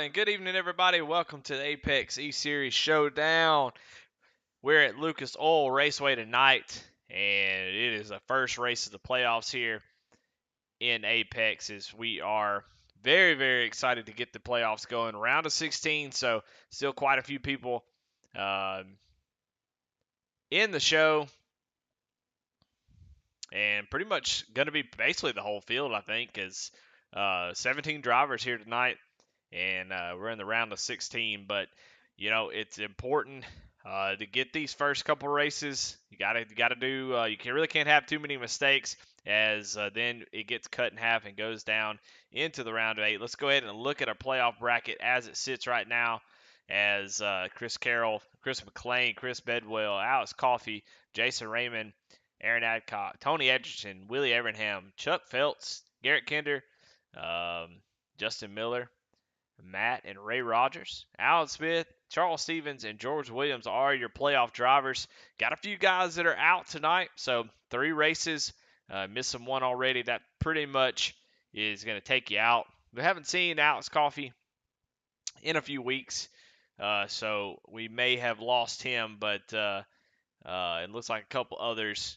and good evening, everybody. Welcome to the Apex E-Series Showdown. We're at Lucas Oil Raceway tonight, and it is the first race of the playoffs here in Apex. As we are very, very excited to get the playoffs going. Round of 16, so still quite a few people in the show, and pretty much going to be basically the whole field, I think, is 17 drivers here tonight. And we're in the round of 16. But it's important to get these first couple races. You gotta do. Really can't have too many mistakes, as then it gets cut in half and goes down into the round of 8. Let's go ahead and look at our playoff bracket as it sits right now. As Chris Carroll, Chris McLean, Chris Bedwell, Alex Coffey, Jason Raymond, Aaron Adcock, Tony Edgerton, Willie Evernham, Chuck Phelps, Garrett Kinder, Justin Miller, Matt and Ray Rogers, Alan Smith, Charles Stevens, and George Williams are your playoff drivers. Got a few guys that are out tonight, so 3 races. Missing one already. That pretty much is going to take you out. We haven't seen Alex Coffey in a few weeks, so we may have lost him, but it looks like a couple others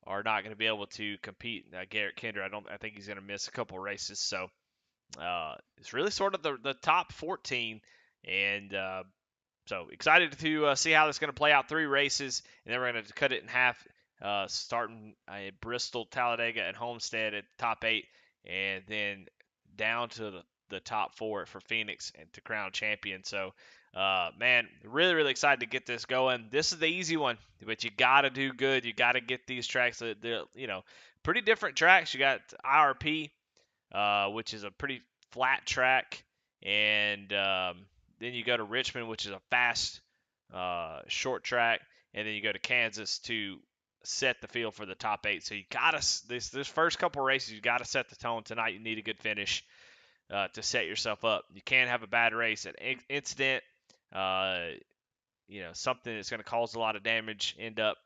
are not going to be able to compete. Garrett Kinder, I think he's going to miss a couple races, so it's really sort of the top 14, and so excited to see how this is going to play out. 3 races, and then we're going to cut it in half, starting at Bristol, Talladega, and Homestead at the top 8, and then down to the top 4 for Phoenix and to crown champion. So, man, really, really excited to get this going. This is the easy one, but you got to do good. You got to get these tracks. They're pretty different tracks. You got IRP, which is a pretty flat track, and then you go to Richmond, which is a fast, short track, and then you go to Kansas to set the field for the top 8. So you gotta this first couple races, you gotta set the tone tonight. You need a good finish to set yourself up. You can't have a bad race, an incident, something that's going to cause a lot of damage, end up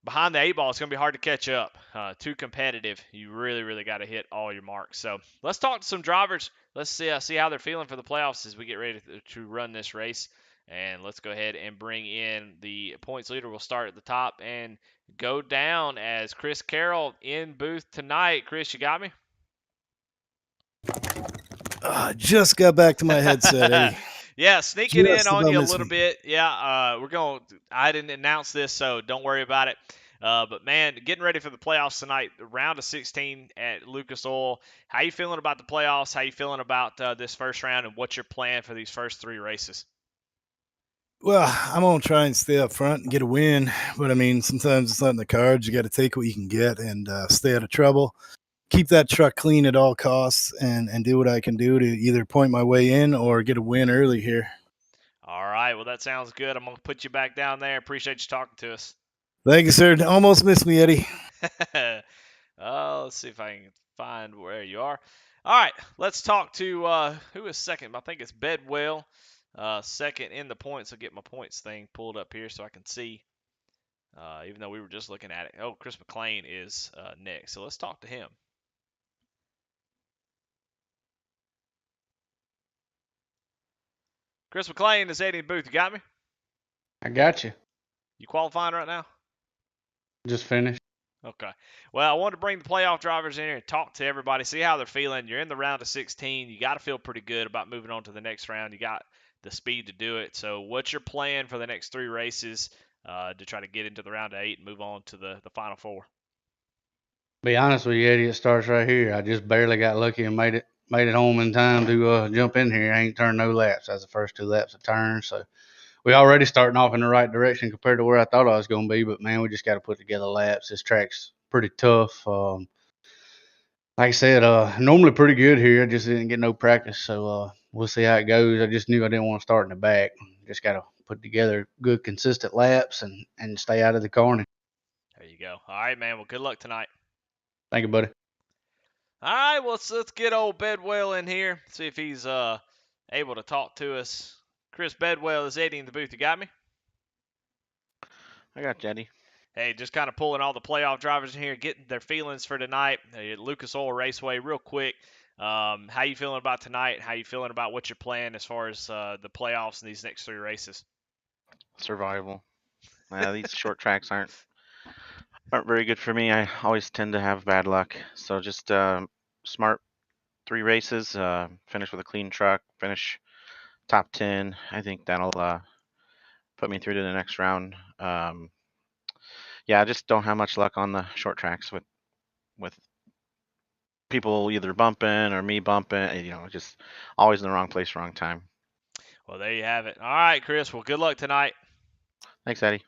behind the 8 ball. It's going to be hard to catch up. Too competitive. You really, really got to hit all your marks. So let's talk to some drivers. Let's see how they're feeling for the playoffs as we get ready to run this race. And let's go ahead and bring in the points leader. We'll start at the top and go down as Chris Carroll in booth tonight. Chris, you got me? Just got back to my headset, Eddie. Yeah, sneaking Just in on you a about little missed me. bit. Yeah, I didn't announce this, so don't worry about it. But man, getting ready for the playoffs tonight, round of 16 at Lucas Oil. How you feeling about the playoffs? How you feeling about this first round, and what's your plan for these first 3 races? Well, I'm gonna try and stay up front and get a win, but I mean, sometimes it's not in the cards. You got to take what you can get and stay out of trouble. Keep that truck clean at all costs, and do what I can do to either point my way in or get a win early here. All right, well that sounds good. I'm gonna put you back down there. Appreciate you talking to us. Thank you, sir. Almost missed me, Eddie. Let's see if I can find where you are. All right, let's talk to who is second. I think it's Bedwell. Second in the points. I'll get my points thing pulled up here so I can see. Even though we were just looking at it. Oh, Chris McLean is next. So let's talk to him. Chris McLean is Eddie in the booth. You got me? I got you. You qualifying right now? Just finished. Okay. Well, I wanted to bring the playoff drivers in here and talk to everybody, see how they're feeling. You're in the round of 16. You got to feel pretty good about moving on to the next round. You got the speed to do it. So what's your plan for the next 3 races to try to get into the round of 8 and move on to the final 4? Be honest with you, Eddie, it starts right here. I just barely got lucky and made it home in time to jump in here. I ain't turned no laps. That's the first 2 laps of turn. So we already starting off in the right direction compared to where I thought I was going to be. But, man, we just got to put together laps. This track's pretty tough. Like I said, normally pretty good here. I just didn't get no practice. So we'll see how it goes. I just knew I didn't want to start in the back. Just got to put together good, consistent laps and stay out of the corner. There you go. All right, man. Well, good luck tonight. Thank you, buddy. All right, well, let's get old Bedwell in here, see if he's able to talk to us. Chris Bedwell is Eddie in the booth. You got me? I got Jenny. Hey, just kind of pulling all the playoff drivers in here, getting their feelings for tonight at Lucas Oil Raceway real quick. How you feeling about tonight? How you feeling about what you're playing as far as the playoffs in these next 3 races? Survival. These short tracks aren't very good for me. I always tend to have bad luck. So just smart 3 races. Finish with a clean truck. Finish top 10. I think that'll put me through to the next round. Yeah, I just don't have much luck on the short tracks with people either bumping or me bumping. Just always in the wrong place, wrong time. Well, there you have it. All right, Chris. Well, good luck tonight. Thanks, Eddie.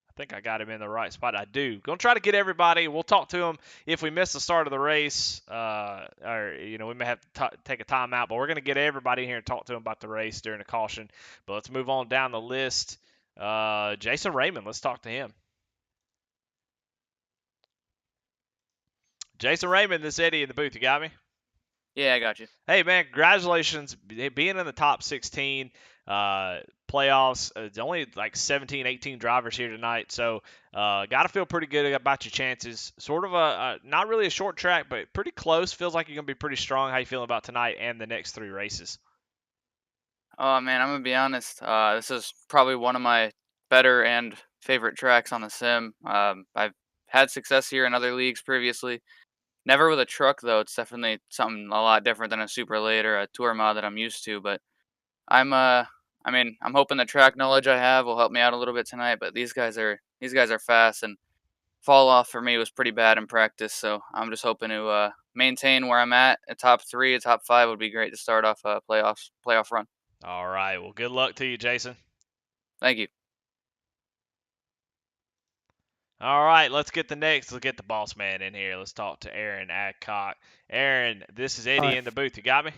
I think I got him in the right spot. I do. Gonna try to get everybody. We'll talk to them if we miss the start of the race, or we may have to take a timeout. But we're gonna get everybody in here and talk to them about the race during the caution. But let's move on down the list. Jason Raymond. Let's talk to him. Jason Raymond, this Eddie in the booth. You got me? Yeah, I got you. Hey, man, congratulations being in the top 16 playoffs. It's only like 17, 18 drivers here tonight, so got to feel pretty good about your chances. Sort of not really a short track, but pretty close. Feels like you're going to be pretty strong. How you feeling about tonight and the next 3 races? Oh, man, I'm going to be honest. This is probably one of my better and favorite tracks on the sim. I've had success here in other leagues previously. Never with a truck, though. It's definitely something a lot different than a super late or a tour mod that I'm used to. But I'm hoping the track knowledge I have will help me out a little bit tonight. But these guys are fast, and fall off for me was pretty bad in practice. So I'm just hoping to maintain where I'm at. A top 3, a top 5 would be great to start off a playoff run. All right. Well, good luck to you, Jason. Thank you. All right, let's get the boss man in here. Let's talk to Aaron Adcock. Aaron, this is Eddie in the booth. You got me?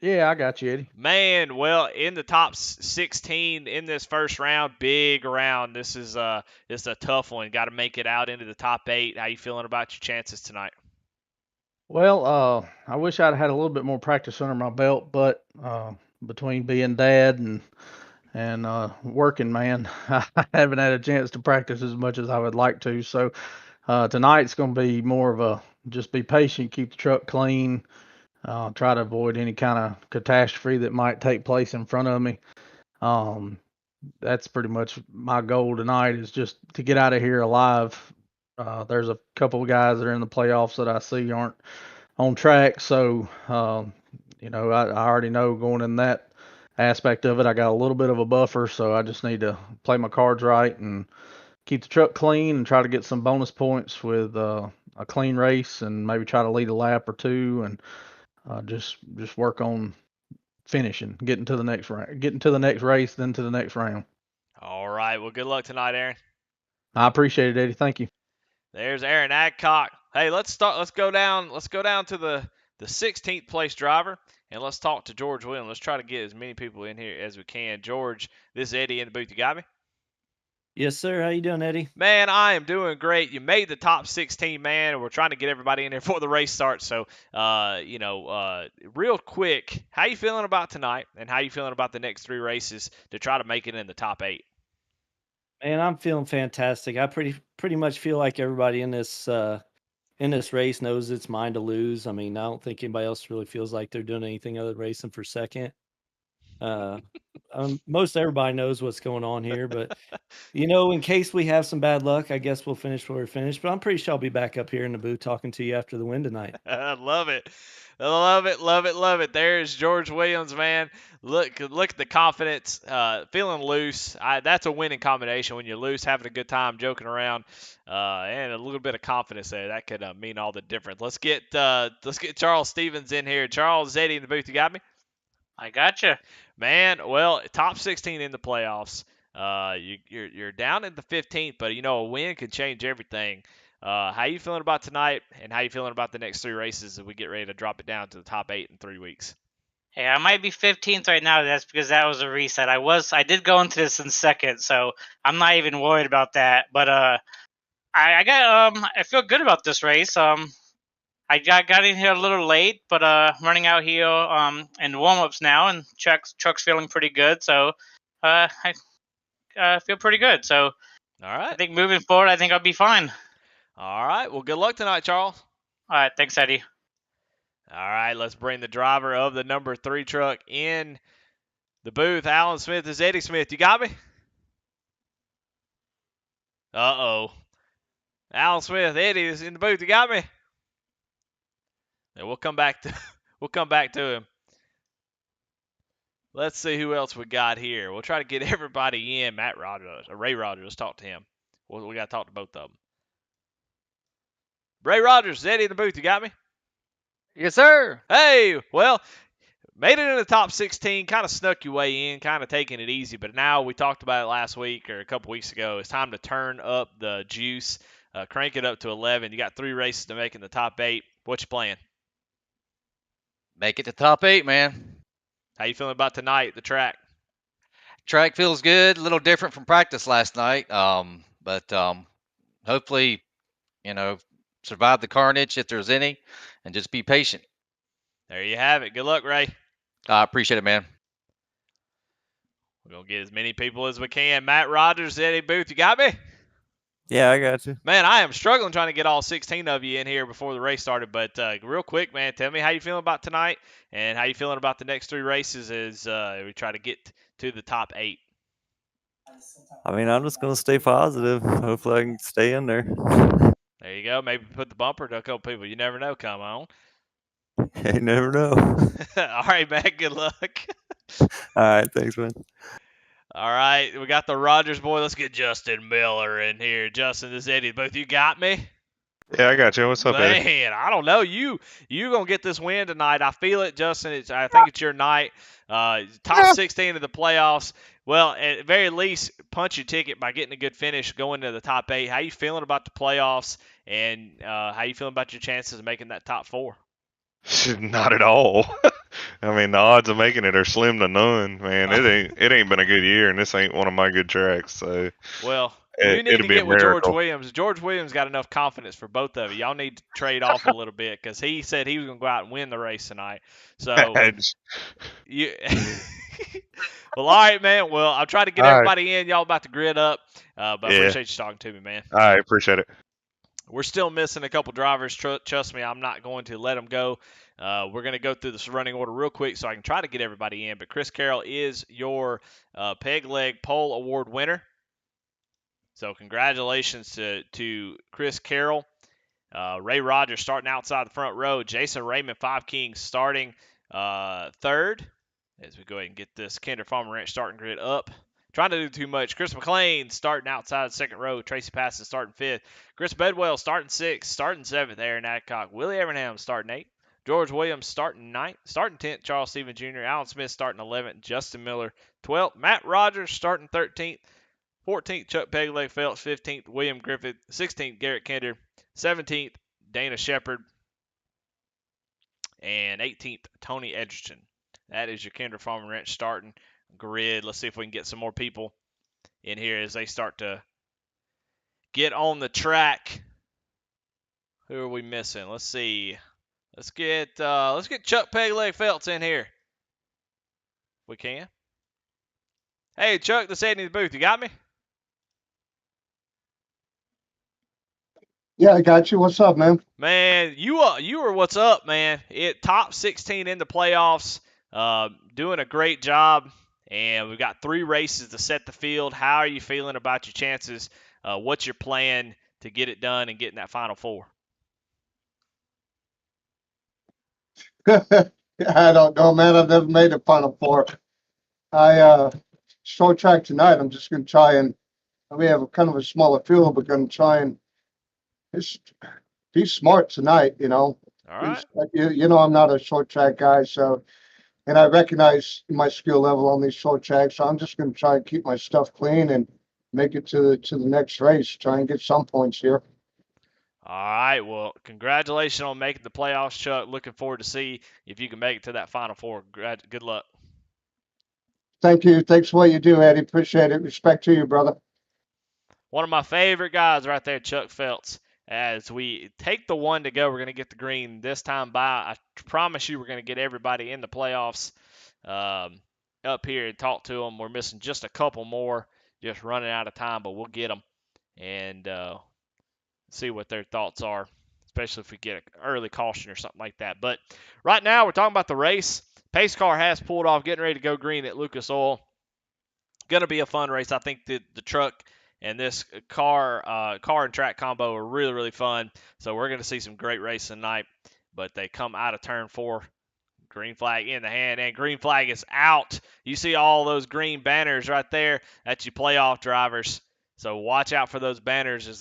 Yeah, I got you, Eddie. Man, well, in the top 16 in this first round, big round. This is a tough one. Got to make it out into the top 8. How you feeling about your chances tonight? Well, I wish I'd had a little bit more practice under my belt, but between being dad and working, man, I haven't had a chance to practice as much as I would like to. So tonight's going to be more of a just be patient, keep the truck clean, try to avoid any kind of catastrophe that might take place in front of me. That's pretty much my goal tonight, is just to get out of here alive. There's a couple of guys that are in the playoffs that I see aren't on track, so I already know going in that aspect of it, I got a little bit of a buffer, so I just need to play my cards right and keep the truck clean and try to get some bonus points with a clean race, and maybe try to lead a lap or 2, and just work on finishing, getting to the next race, then to the next round. All right. Well, good luck tonight, Aaron. I appreciate it, Eddie. Thank you. There's Aaron Adcock. Hey, let's go down to the 16th place driver, and let's talk to George Williams. Let's try to get as many people in here as we can. George, this is Eddie in the booth. You got me? Yes, sir. How you doing, Eddie? Man, I am doing great. You made the top 16, man, and we're trying to get everybody in there before the race starts. So, real quick, how you feeling about tonight, and how you feeling about the next 3 races to try to make it in the top 8? Man, I'm feeling fantastic. I pretty much feel like everybody in this race knows it's mine to lose. I mean, I don't think anybody else really feels like they're doing anything other than racing for second. Most everybody knows what's going on here, but in case we have some bad luck, I guess we'll finish where we finished. But I'm pretty sure I'll be back up here in the booth talking to you after the win tonight. I love it. Love it, love it, love it. There's George Williams, man. Look at the confidence, feeling loose. That's a winning combination. When you're loose, having a good time, joking around, and a little bit of confidence there. That could mean all the difference. Let's get Charles Stevens in here. Charles, Eddie in the booth. You got me? I gotcha. Man, well, top 16 in the playoffs. You're down in the 15th, but a win could change everything. How you feeling about tonight, and how you feeling about the next 3 races as we get ready to drop it down to the top 8 in 3 weeks? Hey, I might be 15th right now. That's because that was a reset. I did go into this in second, so I'm not even worried about that. But I feel good about this race. I got in here a little late, but running out here in warm-ups now, and truck's feeling pretty good. So I feel pretty good. So all right. I think moving forward, I think I'll be fine. All right. Well, good luck tonight, Charles. All right, thanks, Eddie. All right, let's bring the driver of the number 3 truck in the booth. Alan Smith is Eddie Smith. You got me? Uh-oh. Alan Smith, Eddie is in the booth. You got me? And we'll come back to him. Let's see who else we got here. We'll try to get everybody in. Matt Rogers, or Ray Rogers. Let's talk to him. We got to talk to both of them. Ray Rogers, Eddie in the booth. You got me? Yes, sir. Hey, well, made it in the top 16. Kind of snuck your way in, kind of taking it easy. But now we talked about it last week or a couple weeks ago. It's time to turn up the juice, crank it up to 11. You got 3 races to make in the top 8. What's your plan? Make it to top 8, man. How you feeling about tonight, the track? Track feels good. A little different from practice last night. But hopefully, survive the carnage if there's any, and just be patient. There you have it. Good luck, Ray. I appreciate it, man. We're going to get as many people as we can. Matt Rogers, Eddie Booth, you got me? Yeah, I got you. Man, I am struggling trying to get all 16 of you in here before the race started. But real quick, man, tell me how you feeling about tonight and how you feeling about the next 3 races as we try to get to the top 8. I mean, I'm just going to stay positive. Hopefully I can stay in there. There you go. Maybe put the bumper to a couple people. You never know. Come on. You never know. All right, man. Good luck. All right. Thanks, man. All right. We got the Rogers boy. Let's get Justin Miller in here. Justin, this is Eddie. Both you got me? Yeah, I got you. What's up, Eddie? Man, I don't know. You going to get this win tonight. I feel it, Justin. I think it's your night. Top 16 of the playoffs. Well, at the very least, punch your ticket by getting a good finish going to the top 8. How you feeling about the playoffs, and how you feeling about your chances of making that top 4? Not at all. I mean, the odds of making it are slim to none, man. It ain't been a good year, and this ain't one of my good tracks. So, well, you need to get with George Williams. George Williams got enough confidence for both of you. Y'all need to trade off a little bit because he said he was going to go out and win the race tonight. So, you. Well, all right, man. Well, I'll try to get everybody in. Y'all about to grid up, but I appreciate you talking to me, man. I appreciate it. We're still missing a couple drivers. Trust me, I'm not going to let them go. We're going to go through this running order real quick so I can try to get everybody in. But Chris Carroll is your Peg Leg Pole Award winner. So congratulations to Chris Carroll. Ray Rogers starting outside the front row. Jason Raymond, 5 Kings, starting third. As we go ahead and get this Kinder Farmer Ranch starting grid up. Trying to do too much. Chris McLean starting outside the second row. Tracy Passon starting 5th. Chris Bedwell starting 6th. Starting 7th. Aaron Adcock. Willie Evernham starting 8th. George Williams starting 9th. Starting 10th. Charles Stevens Jr. Alan Smith starting 11th. Justin Miller 12th. Matt Rogers starting 13th. 14th. Chuck Pegleg Phelps. 15th. William Griffith. 16th. Garrett Kinder. 17th. Dana Shepard. And 18th. Tony Edgerton. That is your Kinder Farm and Ranch starting grid. Let's see if we can get some more people in here as they start to get on the track. Who are we missing? Let's see. Let's get Chuck Pegleg Phelps in here. We can. Hey Chuck, this is Eddie in the booth. You got me? Yeah, I got you. What's up, man? Man, you are what's up, man. Top 16 in the playoffs. Doing a great job, and we've got 3 races to set the field. How are you feeling about your chances? What's your plan to get it done and get in that Final 4? I don't know, man. I've never made a Final 4. Short track tonight. I'm just going to try and we have kind of a smaller field, but going to try and just be smart tonight. All right. I'm not a short track guy, so. And I recognize my skill level on these short tracks, so I'm just going to try and keep my stuff clean and make it to the next race. Try and get some points here. All right. Well, congratulations on making the playoffs, Chuck. Looking forward to see if you can make it to that Final 4. Good luck. Thank you. Thanks for what you do, Eddie. Appreciate it. Respect to you, brother. One of my favorite guys right there, Chuck Phelps. As we take the 1 to go, we're going to get the green this time by. I promise you we're going to get everybody in the playoffs up here and talk to them. We're missing just a couple more, just running out of time, but we'll get them. And see what their thoughts are, especially if we get an early caution or something like that. But right now, we're talking about the race. Pace car has pulled off, getting ready to go green at Lucas Oil. Going to be a fun race. I think the truck and this car and track combo are really, really fun. So we're going to see some great racing tonight. But they come out of turn 4. Green flag in the hand, and green flag is out. You see all those green banners right there. That's your playoff drivers. So watch out for those banners as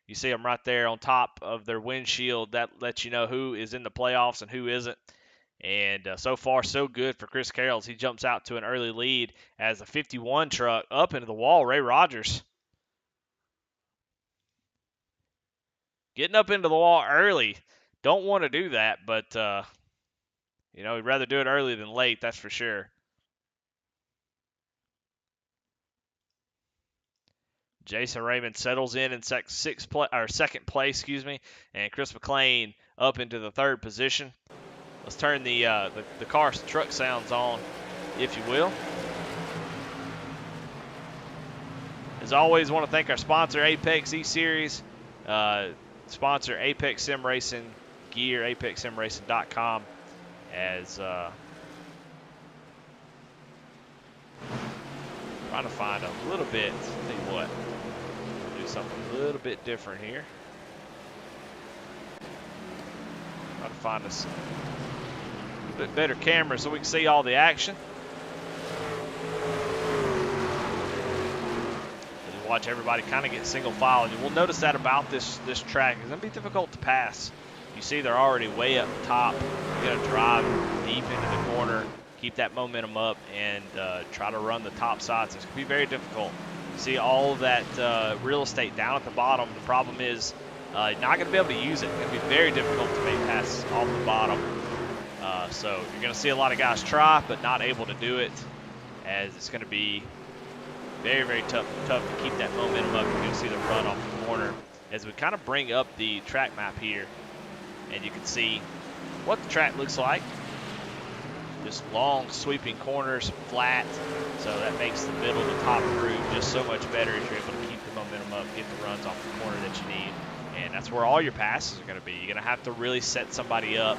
you see them right there on top of their windshield. That lets you know who is in the playoffs and who isn't. And so far, so good for Chris Carroll as he jumps out to an early lead as the 51 truck up into the wall. Ray Rogers getting up into the wall early. Don't want to do that, but we'd rather do it early than late, that's for sure. Jason Raymond settles in second place, and Chris McLean up into the 3rd position. Let's turn the car truck sounds on, if you will. As always, want to thank our sponsor, Apex E-Series, sponsor Apex Sim Racing gear, apexsimracing.com, as trying to find a little bit, tell you what, do something a little bit different here. Try to find us a bit better camera so we can see all the action. Just watch everybody kind of get single file. And we'll notice that about this track. It's going to be difficult to pass. You see they're already way up top. You're going to drive deep into the corner, keep that momentum up, and try to run the top sides. It's going to be very difficult. You see all of that real estate down at the bottom. The problem is you're not going to be able to use it. It's going to be very difficult to make passes off the bottom. So you're going to see a lot of guys try, but not able to do it, as it's going to be very, very tough to keep that momentum up. You're going to see the run off the corner as we kind of bring up the track map here, and you can see what the track looks like. Just long sweeping corners, flat, so that makes the middle to top groove just so much better as you're able to keep the momentum up, get the runs off the corner that you need. And that's where all your passes are going to be. You're going to have to really set somebody up.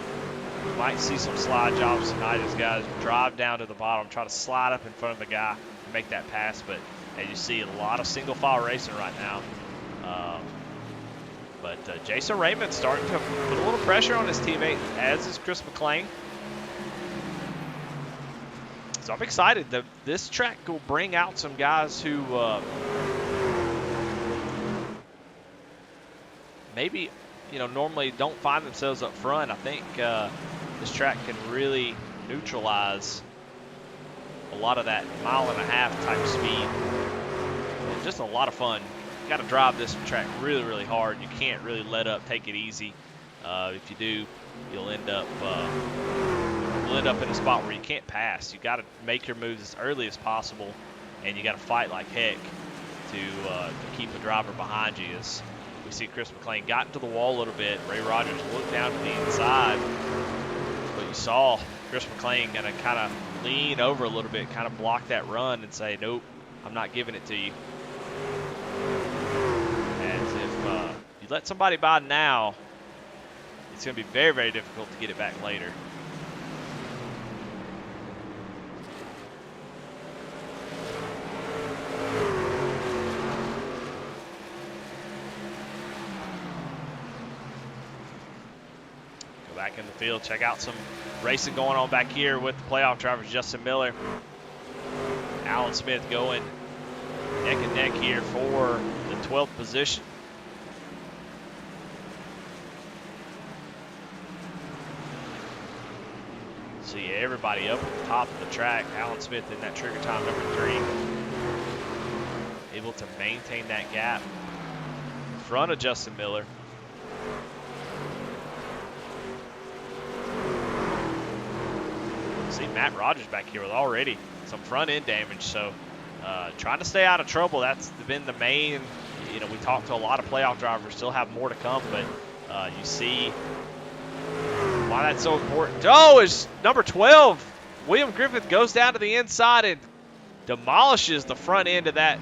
You might see some slide jobs tonight as guys drive down to the bottom, try to slide up in front of the guy and make that pass. But as you see, a lot of single file racing right now. But Jason Raymond starting to put a little pressure on his teammate, as is Chris McLean. So I'm excited that this track will bring out some guys who maybe normally don't find themselves up front. I think this track can really neutralize a lot of that 1.5-mile type speed. And just a lot of fun. You got to drive this track really, really hard. You can't really let up, take it easy. If you do, you'll end up in a spot where you can't pass. You got to make your moves as early as possible, and you got to fight like heck to keep the driver behind you. As we see Chris McLean got into the wall a little bit. Ray Rogers looked down to the inside, but you saw Chris McLean gonna kind of lean over a little bit, kind of block that run and say, nope, I'm not giving it to you. As if you let somebody by now, it's gonna be very, very difficult to get it back later. Back in the field, check out some racing going on back here with the playoff drivers. Justin Miller, Alan Smith going neck and neck here for the 12th position. See everybody up at the top of the track. Alan Smith in that trigger time number 3, able to maintain that gap in front of Justin Miller. See Matt Rogers back here with already some front end damage, so trying to stay out of trouble. That's been the main, we talked to a lot of playoff drivers, still have more to come, but you see why that's so important. Oh, it's number 12. William Griffith goes down to the inside and demolishes the front end of that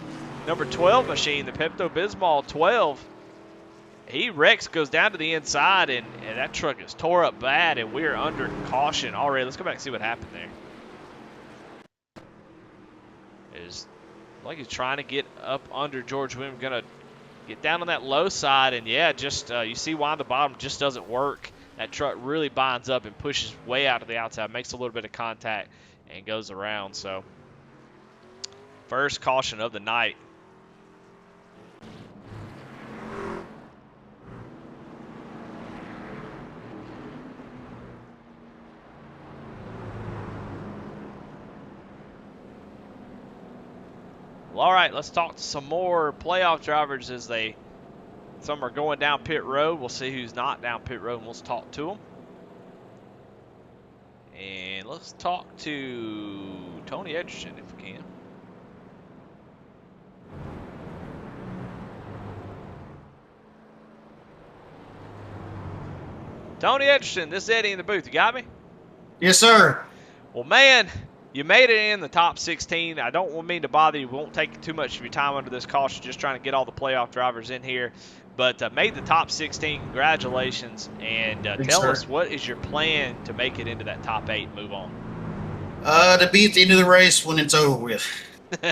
number 12 machine, the Pepto-Bismol 12. he wrecks, goes down to the inside, and that truck is tore up bad, and we're under caution already. Let's go back and see what happened there. Is like he's trying to get up under George Williams, gonna get down on that low side, and yeah, just you see why the bottom just doesn't work. That truck really binds up and pushes way out to the outside, makes a little bit of contact, and goes around. So first caution of the night. Well, all right, let's talk to some more playoff drivers as some are going down pit road. We'll see who's not down pit road, and we'll talk to them. And let's talk to Tony Edgerton if we can. Tony Edgerton, this is Eddie in the booth. You got me? Yes, sir. Well, man, you made it in the top 16. I don't mean to bother you. We won't take too much of your time under this caution, just trying to get all the playoff drivers in here. But made the top 16. Congratulations. And tell us, what is your plan to make it into that top 8 and move on? To be at the end of the race when it's over with.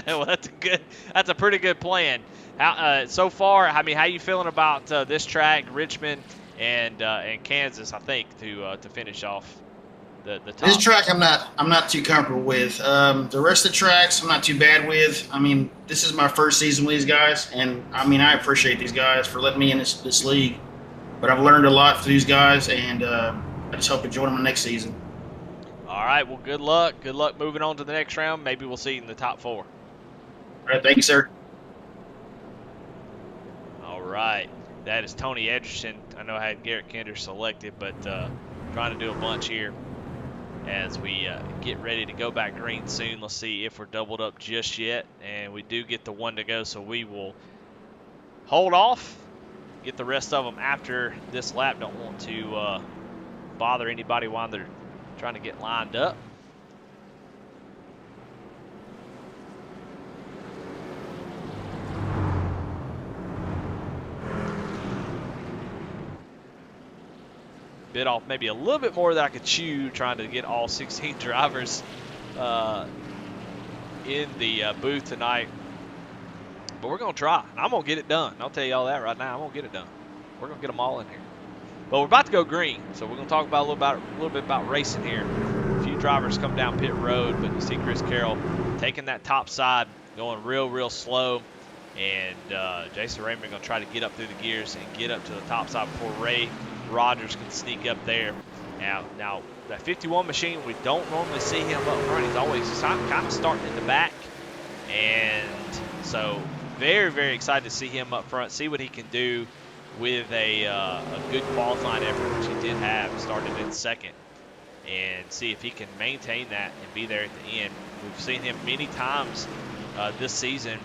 Well, that's a pretty good plan. How so far, I mean, how you feeling about this track, Richmond and Kansas, I think, to finish off the top? This track I'm not too comfortable with. The rest of the tracks I'm not too bad with. I mean, this is my first season with these guys, and I mean, I appreciate these guys for letting me in this league. But I've learned a lot from these guys, and I just hope to join them next season. All right, well, good luck. Good luck moving on to the next round. Maybe we'll see you in the top 4. All right, thank you, sir. All right, that is Tony Edgerton. I know I had Garrett Kinder selected, but trying to do a bunch here as we get ready to go back green soon. Let's see if we're doubled up just yet, and we do get the 1 to go, so we will hold off, get the rest of them after this lap. Don't want to bother anybody while they're trying to get lined up. Bit off maybe a little bit more than I could chew trying to get all 16 drivers in the booth tonight. But we're going to try. I'm going to get it done. I'll tell you all that right now. I'm going to get it done. We're going to get them all in here. But we're about to go green, so we're going to talk about a little bit about racing here. A few drivers come down pit road, but you see Chris Carroll taking that top side, going real slow. And Jason Raymond going to try to get up through the gears and get up to the top side before Ray Rogers can sneak up there. Now that 51 machine, we don't normally see him up front. He's always kind of starting in the back. And so very excited to see him up front, see what he can do with a good qualifying effort, which he did have, started in second, and see if he can maintain that and be there at the end. We've seen him many times this season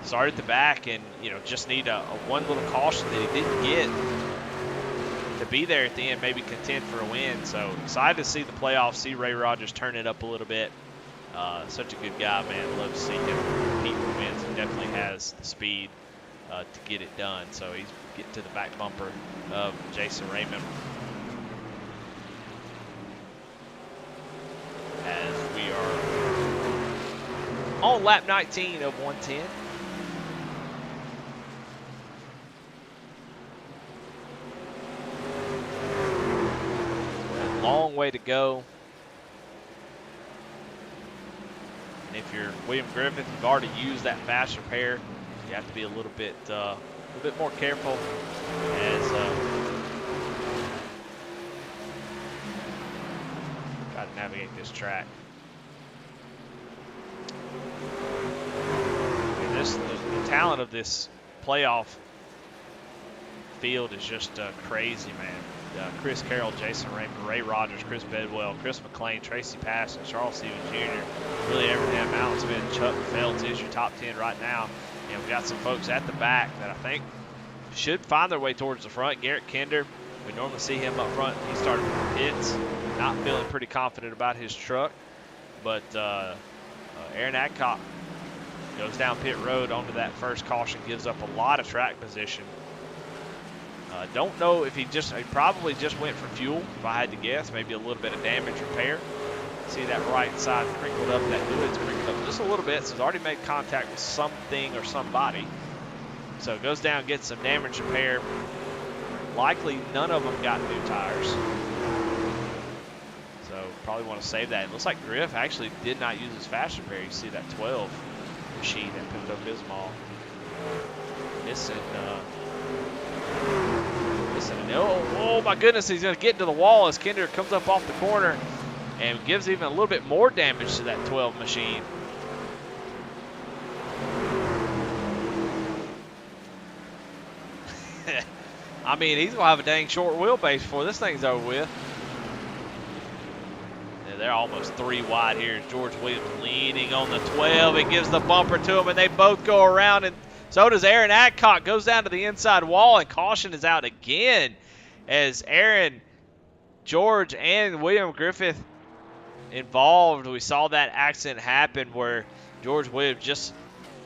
start at the back and just need a one little caution that he didn't get to be there at the end, maybe contend for a win. So excited to see the playoffs, see Ray Rogers turn it up a little bit. Such a good guy, man. Love to see him compete for wins. He definitely has the speed to get it done. So he's getting to the back bumper of Jason Raymond as we are on lap 19 of 110. A long way to go. And if you're William Griffith, you've already used that fast repair. You have to be a little bit more careful as try to navigate this track. And the talent of this playoff field is just crazy, man. Chris Carroll, Jason Raymond, Ray Rogers, Chris Bedwell, Chris McLean, Tracy Passon, Charles Stevens Jr., really Abraham Allen Smith, Chuck Feltz is your top 10 right now. And we've got some folks at the back that I think should find their way towards the front. Garrett Kinder, we normally see him up front. He started from the pits, not feeling pretty confident about his truck. But Aaron Adcock goes down pit road onto that first caution, gives up a lot of track position. Don't know if he probably just went for fuel, if I had to guess. Maybe a little bit of damage repair. See that right side crinkled up, that hood's crinkled up just a little bit, so he's already made contact with something or somebody. So goes down, gets some damage repair. Likely none of them got new tires. So probably want to save that. It looks like Griff actually did not use his fast repair. You see that 12 machine that picked up his ball. Missing, oh my goodness, he's going to get into the wall as Kinder comes up off the corner and gives even a little bit more damage to that 12 machine. I mean, he's going to have a dang short wheelbase before this thing's over with. Yeah, they're almost 3 wide here. George Williams leaning on the 12. It gives the bumper to him, and they both go around, and so does Aaron Adcock. Goes down to the inside wall, and caution is out again as Aaron, George, and William Griffith involved. We saw that accident happen where George Williams just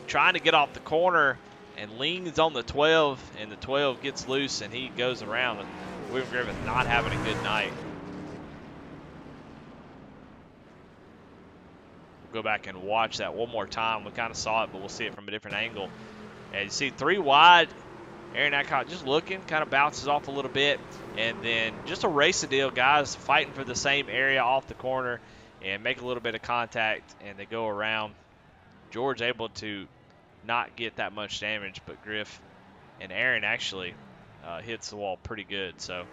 trying to get off the corner and leans on the 12, and the 12 gets loose, and he goes around. William Griffith not having a good night. We'll go back and watch that one more time. We kind of saw it, but we'll see it from a different angle. And you see 3 wide, Aaron Adcock just looking, kind of bounces off a little bit, and then just a race deal, guys fighting for the same area off the corner and make a little bit of contact, and they go around. George able to not get that much damage, but Griff and Aaron actually hits the wall pretty good. So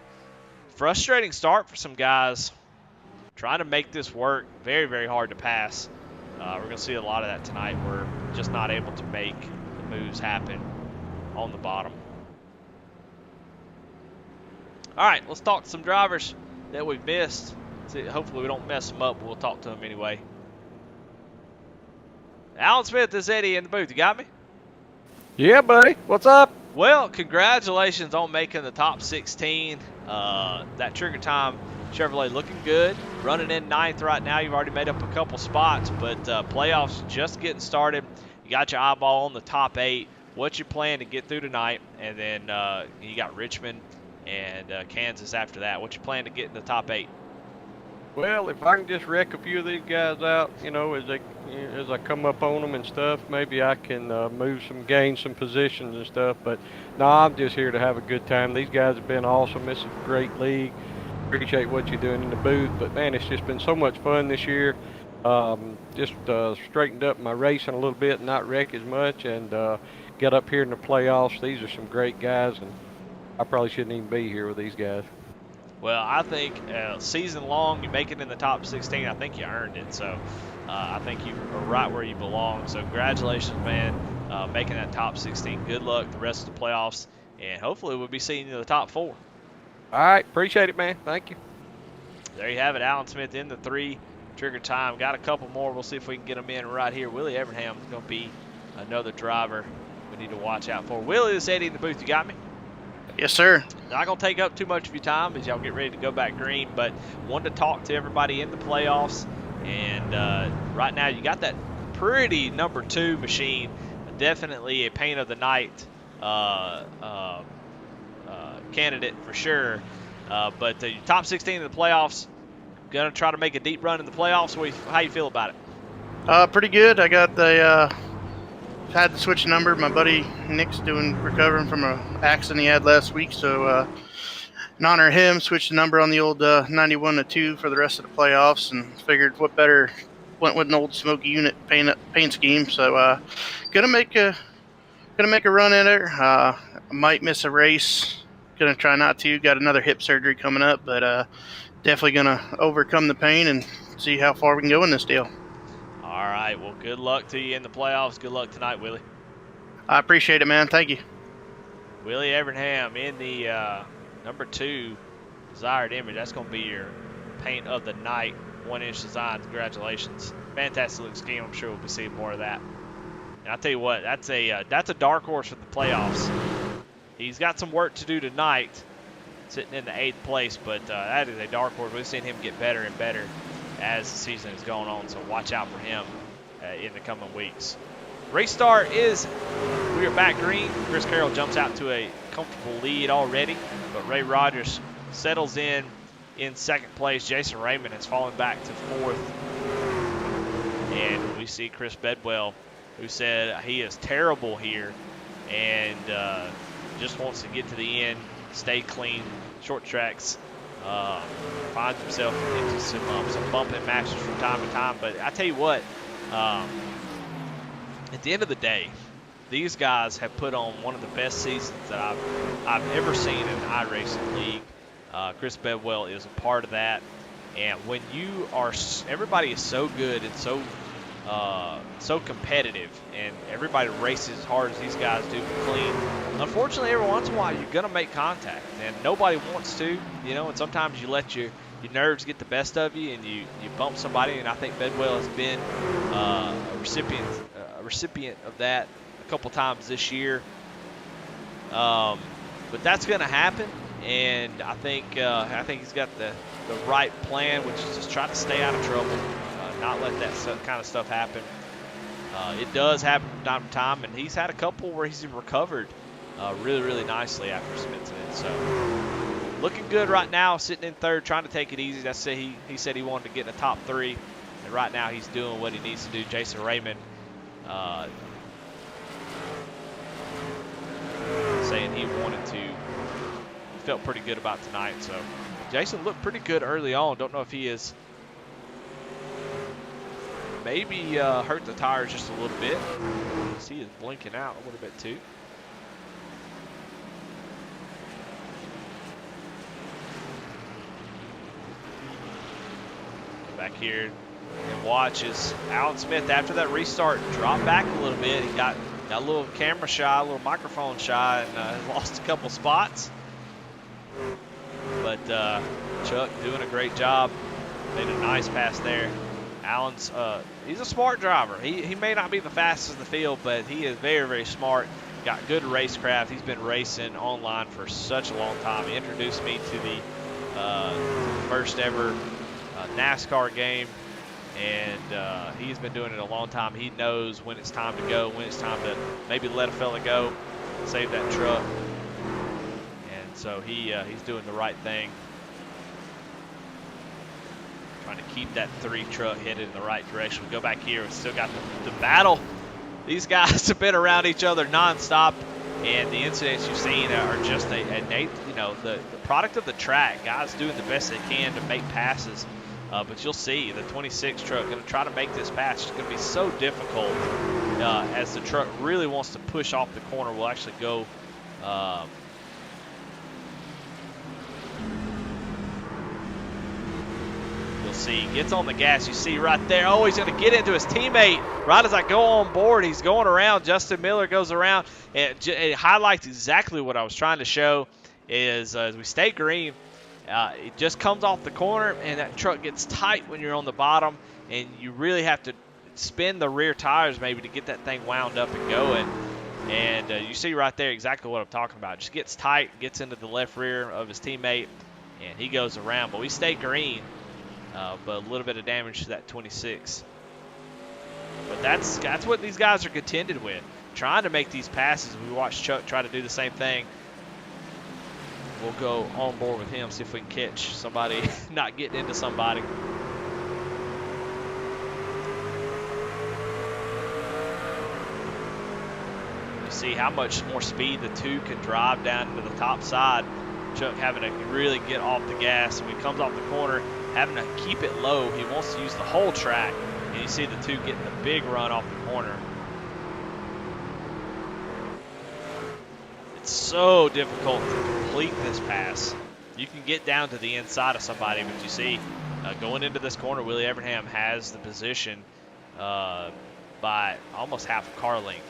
frustrating start for some guys trying to make this work. Very, very hard to pass. We're going to see a lot of that tonight. We're just not able to make the moves happen on the bottom. All right, let's talk to some drivers that we've missed. See, hopefully we don't mess them up, but we'll talk to them anyway. Alan Smith, this is Eddie in the booth. You got me? Yeah, buddy. What's up? Well, congratulations on making the top 16. That Trigger Time Chevrolet looking good. Running in 9th right now. You've already made up a couple spots, but playoffs just getting started. You got your eyeball on the top 8. What's your plan to get through tonight? And then you got Richmond and Kansas after that. What's your plan to get in the top 8? Well, if I can just wreck a few of these guys out, as I come up on them and stuff, maybe I can gain some positions and stuff. But no, I'm just here to have a good time. These guys have been awesome. This is a great league. Appreciate what you're doing in the booth. But man, it's just been so much fun this year. Just straightened up my racing a little bit, not wreck as much, and get up here in the playoffs. These are some great guys, and I probably shouldn't even be here with these guys. Well, I think season long, you make it in the top 16. I think you earned it. So I think you are right where you belong. So congratulations, man, making that top 16. Good luck the rest of the playoffs, and hopefully we'll be seeing you in the top 4. All right. Appreciate it, man. Thank you. There you have it. Alan Smith in the 3. Trigger Time. Got a couple more. We'll see if we can get them in right here. Willie Evernham is going to be another driver we need to watch out for. Willie, this is Eddie in the booth. You got me? Yes, sir. Not going to take up too much of your time as y'all get ready to go back green, but wanted to talk to everybody in the playoffs. And right now you got that pretty number 2 machine. Definitely a pain of the night candidate for sure. But the top 16 in the playoffs, going to try to make a deep run in the playoffs. How you feel about it? Pretty good. I got the had to switch number. My buddy Nick's recovering from an accident he had last week, so in honor of him, switched the number on the old 91 to 2 for the rest of the playoffs, and figured what better went with an old Smoky unit paint scheme. So gonna make a run at it. I might miss a race. Gonna try not to. Got another hip surgery coming up, but definitely gonna overcome the pain and see how far we can go in this deal. All right. Well, good luck to you in the playoffs. Good luck tonight, Willie. I appreciate it, man. Thank you. Willie Evernham in the number 2 desired image. That's going to be your paint of the night, 1-inch design. Congratulations. Fantastic looking scheme. I'm sure we'll be seeing more of that. And I'll tell you what, that's a dark horse for the playoffs. He's got some work to do tonight, sitting in the 8th place, but that is a dark horse. We've seen him get better and better as the season is going on, so watch out for him in the coming weeks. Race start is, we are back green. Chris Carroll jumps out to a comfortable lead already, but Ray Rogers settles in second place. Jason Raymond has fallen back to fourth. And we see Chris Bedwell, who said he is terrible here and just wants to get to the end, stay clean, short tracks, finds himself into some bumping matches from time to time. But I tell you what, at the end of the day, these guys have put on one of the best seasons that I've ever seen in the iRacing League. Chris Bedwell is a part of that. And when you are, everybody is so good and so competitive, and everybody races as hard as these guys do clean. Unfortunately, every once in a while, you're going to make contact, and nobody wants to, and sometimes you let your nerves get the best of you, and you bump somebody, and I think Bedwell has been a recipient of that a couple times this year. But that's going to happen, and I think he's got the right plan, which is just try to stay out of trouble, not let that kind of stuff happen. It does happen from time to time, and he's had a couple where he's recovered really, really nicely after some incidents. So looking good right now, sitting in third, trying to take it easy. He said he wanted to get in the top three, and right now he's doing what he needs to do. Jason Raymond saying he felt pretty good about tonight. So Jason looked pretty good early on. Don't know if he is maybe hurt the tires just a little bit. See, he is blinking out a little bit too. Back here and watch as Alan Smith, after that restart, dropped back a little bit. He got a little camera shy, a little microphone shy, and lost a couple spots. But Chuck doing a great job. Made a nice pass there. Alan's he's a smart driver. He may not be the fastest in the field, but he is very, very smart. Got good racecraft. He's been racing online for such a long time. He introduced me to the first ever NASCAR game, and he's been doing it a long time. He knows when it's time to go, when it's time to maybe let a fella go, save that truck. And so he's doing the right thing. Trying to keep that 3 truck headed in the right direction. We go back here. We still got the battle. These guys have been around each other nonstop, and the incidents you've seen are just the product of the track. Guys doing the best they can to make passes. But you'll see the 26 truck going to try to make this pass. It's going to be so difficult as the truck really wants to push off the corner. Will actually go. You'll see, gets on the gas. You see right there. Oh, he's going to get into his teammate right as I go on board. He's going around. Justin Miller goes around. It highlights exactly what I was trying to show. Is as we stay green, it just comes off the corner, and that truck gets tight when you're on the bottom, and you really have to spin the rear tires maybe to get that thing wound up and going. And you see right there exactly what I'm talking about. Just gets tight, gets into the left rear of his teammate, and he goes around. But we stay green, but a little bit of damage to that 26. But that's what these guys are contended with, trying to make these passes. We watched Chuck try to do the same thing. We'll go on board with him, see if we can catch somebody not getting into somebody. You see how much more speed the 2 can drive down to the top side. Chuck having to really get off the gas. When he comes off the corner, having to keep it low. He wants to use the whole track. And you see the 2 getting the big run off the corner. So difficult to complete this pass. You can get down to the inside of somebody, but you see going into this corner, Willie Evernham has the position by almost half a car length.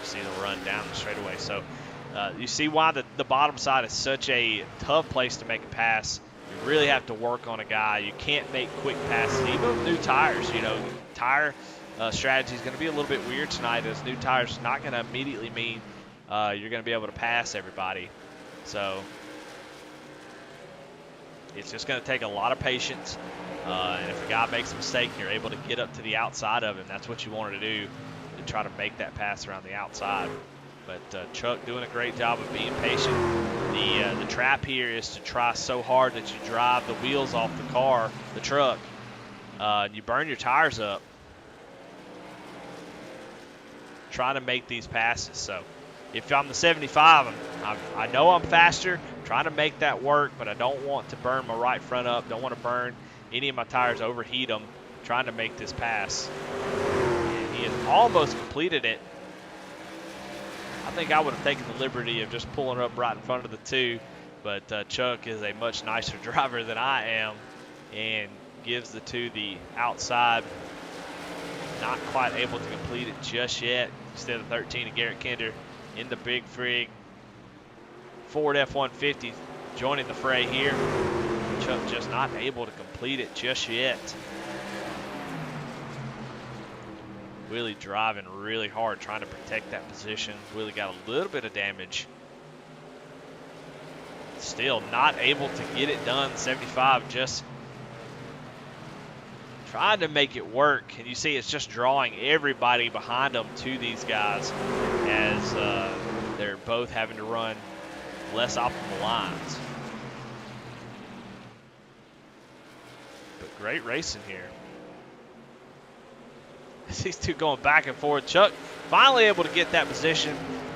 You see the run down the straightaway. So you see why the bottom side is such a tough place to make a pass. You really have to work on a guy. You can't make quick passes, even with new tires. Tire strategy is going to be a little bit weird tonight, as new tires not going to immediately mean you're going to be able to pass everybody. So it's just going to take a lot of patience. And if a guy makes a mistake, you're able to get up to the outside of him. That's what you want to do. try to make that pass around the outside. But Chuck doing a great job of being patient. The trap here is to try so hard that you drive the wheels off the truck, and you burn your tires up trying to make these passes. So if I'm the 75, I know I'm faster, trying to make that work, but I don't want to burn my right front up, don't want to burn any of my tires, overheat them, trying to make this pass. And he has almost completed it. I think I would have taken the liberty of just pulling up right in front of the 2, but Chuck is a much nicer driver than I am and gives the 2 the outside. Not quite able to complete it just yet. Instead of 13 to Garrett Kinder in the big frig. Ford F-150 joining the fray here. Chuck just not able to complete it just yet. Willie driving really hard, trying to protect that position. Willie got a little bit of damage. Still not able to get it done. 75 just trying to make it work, and you see it's just drawing everybody behind them to these guys as they're both having to run less optimal lines. But great racing here. These 2 going back and forth. Chuck finally able to get that position,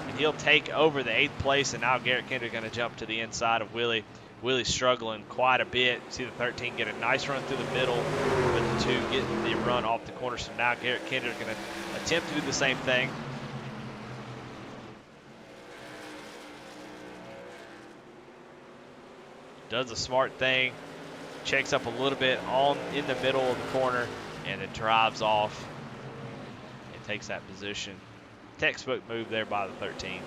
and he'll take over the 8th place, and now Garrett Kinder going to jump to the inside of Willie. Willie's struggling quite a bit. See the 13 get a nice run through the middle, but the 2 getting the run off the corner. So now Garrett Kinder is going to attempt to do the same thing. Does a smart thing. Checks up a little bit in the middle of the corner, and then drives off and takes that position. Textbook move there by the 13.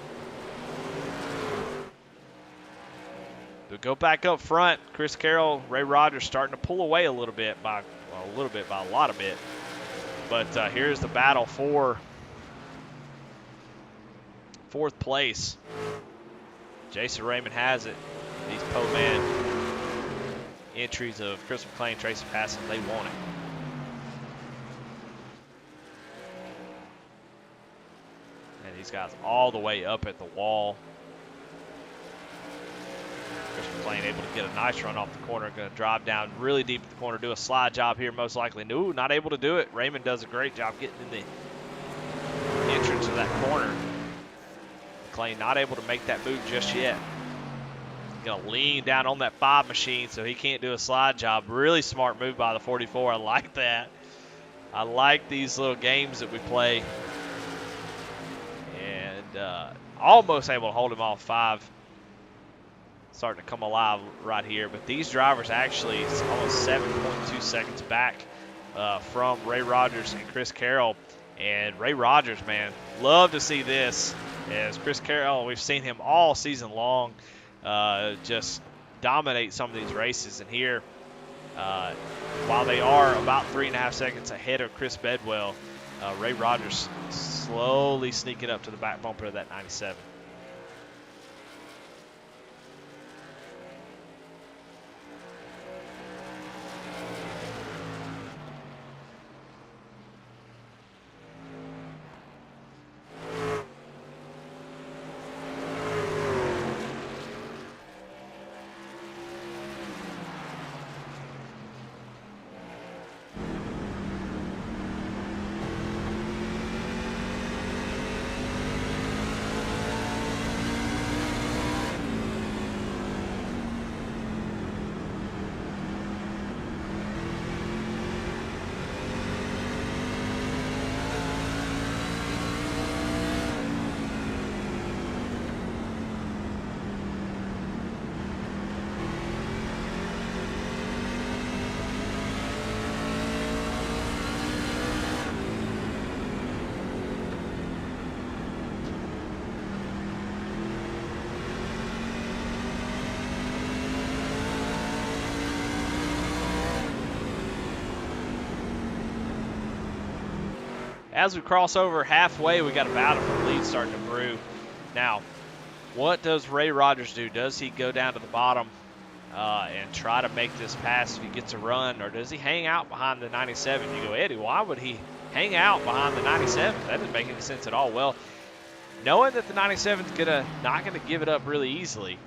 But go back up front. Chris Carroll, Ray Rogers starting to pull away a little bit by a lot of it. But here's the battle for 4th place. Jason Raymond has it. These po-man entries of Chris McClain, Tracy Passon, they want it. And these guys all the way up at the wall. Chris McClain able to get a nice run off the corner. Going to drive down really deep at the corner, do a slide job here most likely. No, not able to do it. Raymond does a great job getting in the entrance of that corner. McClain not able to make that move just yet. Going to lean down on that 5 machine so he can't do a slide job. Really smart move by the 44. I like that. I like these little games that we play. And almost able to hold him off 5. Starting to come alive right here, but these drivers actually almost 7.2 seconds back from Ray Rogers and Chris Carroll. And Ray Rogers, man, love to see this, as Chris Carroll, we've seen him all season long just dominate some of these races. And here, while they are about 3.5 seconds ahead of Chris Bedwell, Ray Rogers slowly sneaking up to the back bumper of that 97. As we cross over halfway, we got a battle for the lead starting to brew. Now, what does Ray Rogers do? Does he go down to the bottom and try to make this pass if he gets a run, or does he hang out behind the 97? You go, Eddie, why would he hang out behind the 97. That doesn't make any sense at all. Well, knowing that the 97's not gonna give it up really easily,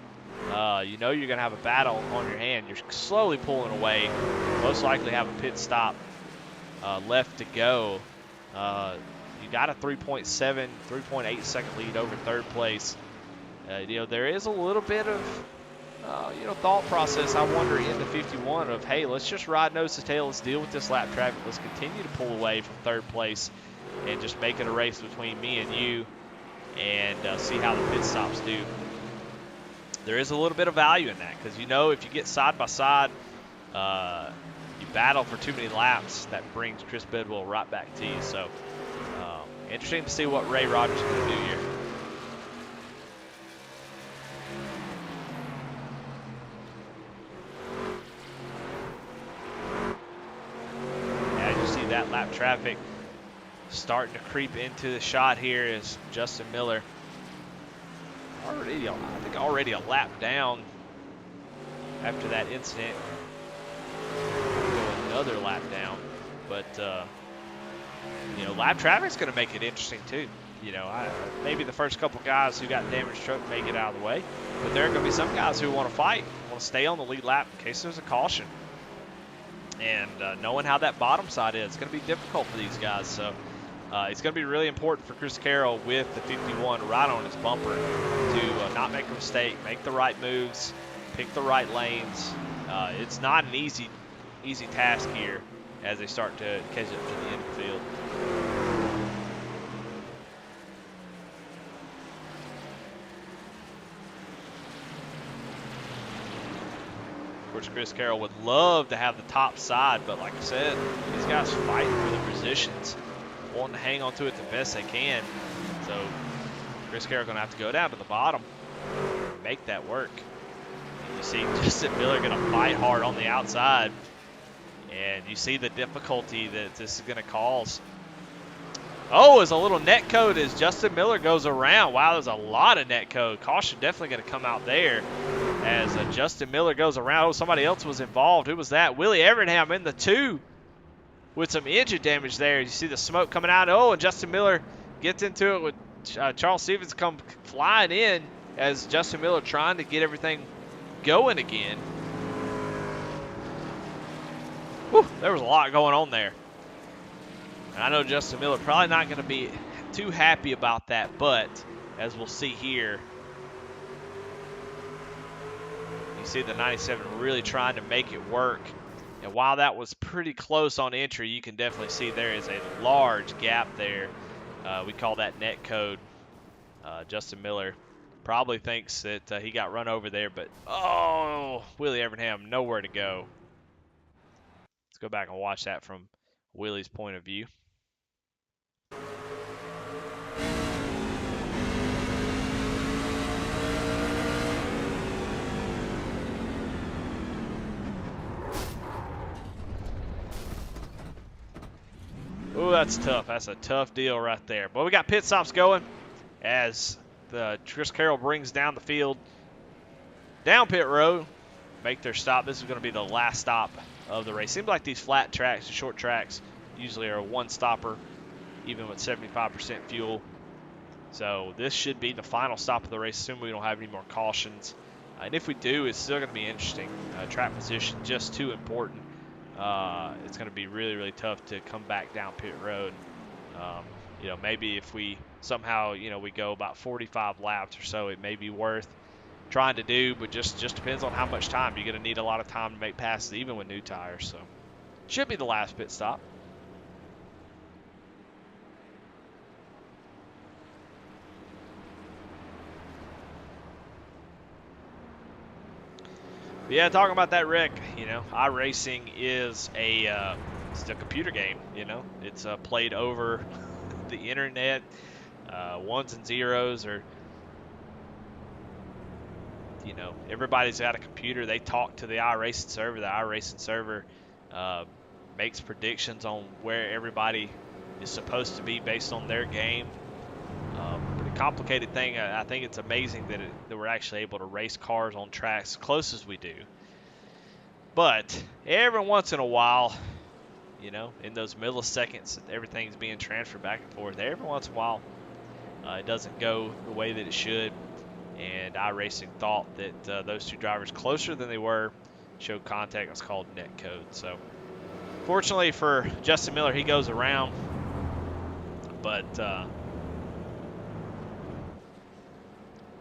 you know you're gonna have a battle on your hand. You're slowly pulling away. Most likely have a pit stop left to go. You got a 3.7, 3.8 second lead over third place. You know, there is a little bit of you know, thought process, I wonder, in the 51 of, hey, let's just ride nose to tail. Let's deal with this lap traffic. Let's continue to pull away from third place and just make it a race between me and you and see how the pit stops do. There is a little bit of value in that because, you know, if you get side by side, you battle for too many laps, that brings Chris Bedwell right back to you. So interesting to see what Ray Rogers is going to do here. That lap traffic starting to creep into the shot here is Justin Miller. Already a lap down after that incident. Go another lap down, but you know, lap traffic's going to make it interesting too. You know, maybe the first couple guys who got damaged truck may get out of the way, but there are going to be some guys who want to fight, want to stay on the lead lap in case there's a caution. And knowing how that bottom side is, it's going to be difficult for these guys. So it's going to be really important for Chris Carroll with the 51 right on his bumper to not make a mistake, make the right moves, pick the right lanes. It's not an easy task here as they start to catch up to the end of the field. Of course, Chris Carroll would love to have the top side, but like I said, these guys fighting for the positions, wanting to hang on to it the best they can. So Chris Carroll going to have to go down to the bottom and make that work. And you see Justin Miller going to fight hard on the outside, and you see the difficulty that this is going to cause. Oh, it's a little net code as Justin Miller goes around. Wow, there's a lot of net code. Caution definitely going to come out there as Justin Miller goes around. Oh, somebody else was involved. Who was that? Willie Everingham in the 2 with some engine damage there. You see the smoke coming out. Oh, and Justin Miller gets into it with Charles Stevens come flying in as Justin Miller trying to get everything going again. Whew, there was a lot going on there. And I know Justin Miller probably not going to be too happy about that, but as we'll see here, you see the 97 really trying to make it work. And while that was pretty close on entry, you can definitely see there is a large gap there. We call that net code. Justin Miller probably thinks that he got run over there, but oh, Willie Everingham, nowhere to go. Let's go back and watch that from Willie's point of view. Ooh, that's tough. That's a tough deal right there. But we got pit stops going as the Chris Carroll brings down the field down pit road, make their stop. This is going to be the last stop of the race. Seems like these flat tracks, short tracks, usually are a one-stopper, even with 75% fuel. So this should be the final stop of the race, assuming we don't have any more cautions. And if we do, it's still going to be interesting. Track position just too important. It's going to be really, really tough to come back down pit road. You know, maybe if we somehow, you know, we go about 45 laps or so, it may be worth trying to do, but just depends on how much time. You're going to need a lot of time to make passes, even with new tires. So should be the last pit stop. But yeah, talking about that, Rick, you know, iRacing is it's a computer game, you know. It's played over the internet, ones and zeros, or, you know, everybody's got a computer. They talk to the iRacing server. The iRacing server makes predictions on where everybody is supposed to be based on their game. Pretty complicated thing. I think it's amazing that we're actually able to race cars on tracks as close as we do. But every once in a while, you know, in those milliseconds, everything's being transferred back and forth. Every once in a while, it doesn't go the way that it should. And iRacing thought that those two drivers, closer than they were, showed contact. It's called net code. So, fortunately for Justin Miller, he goes around. But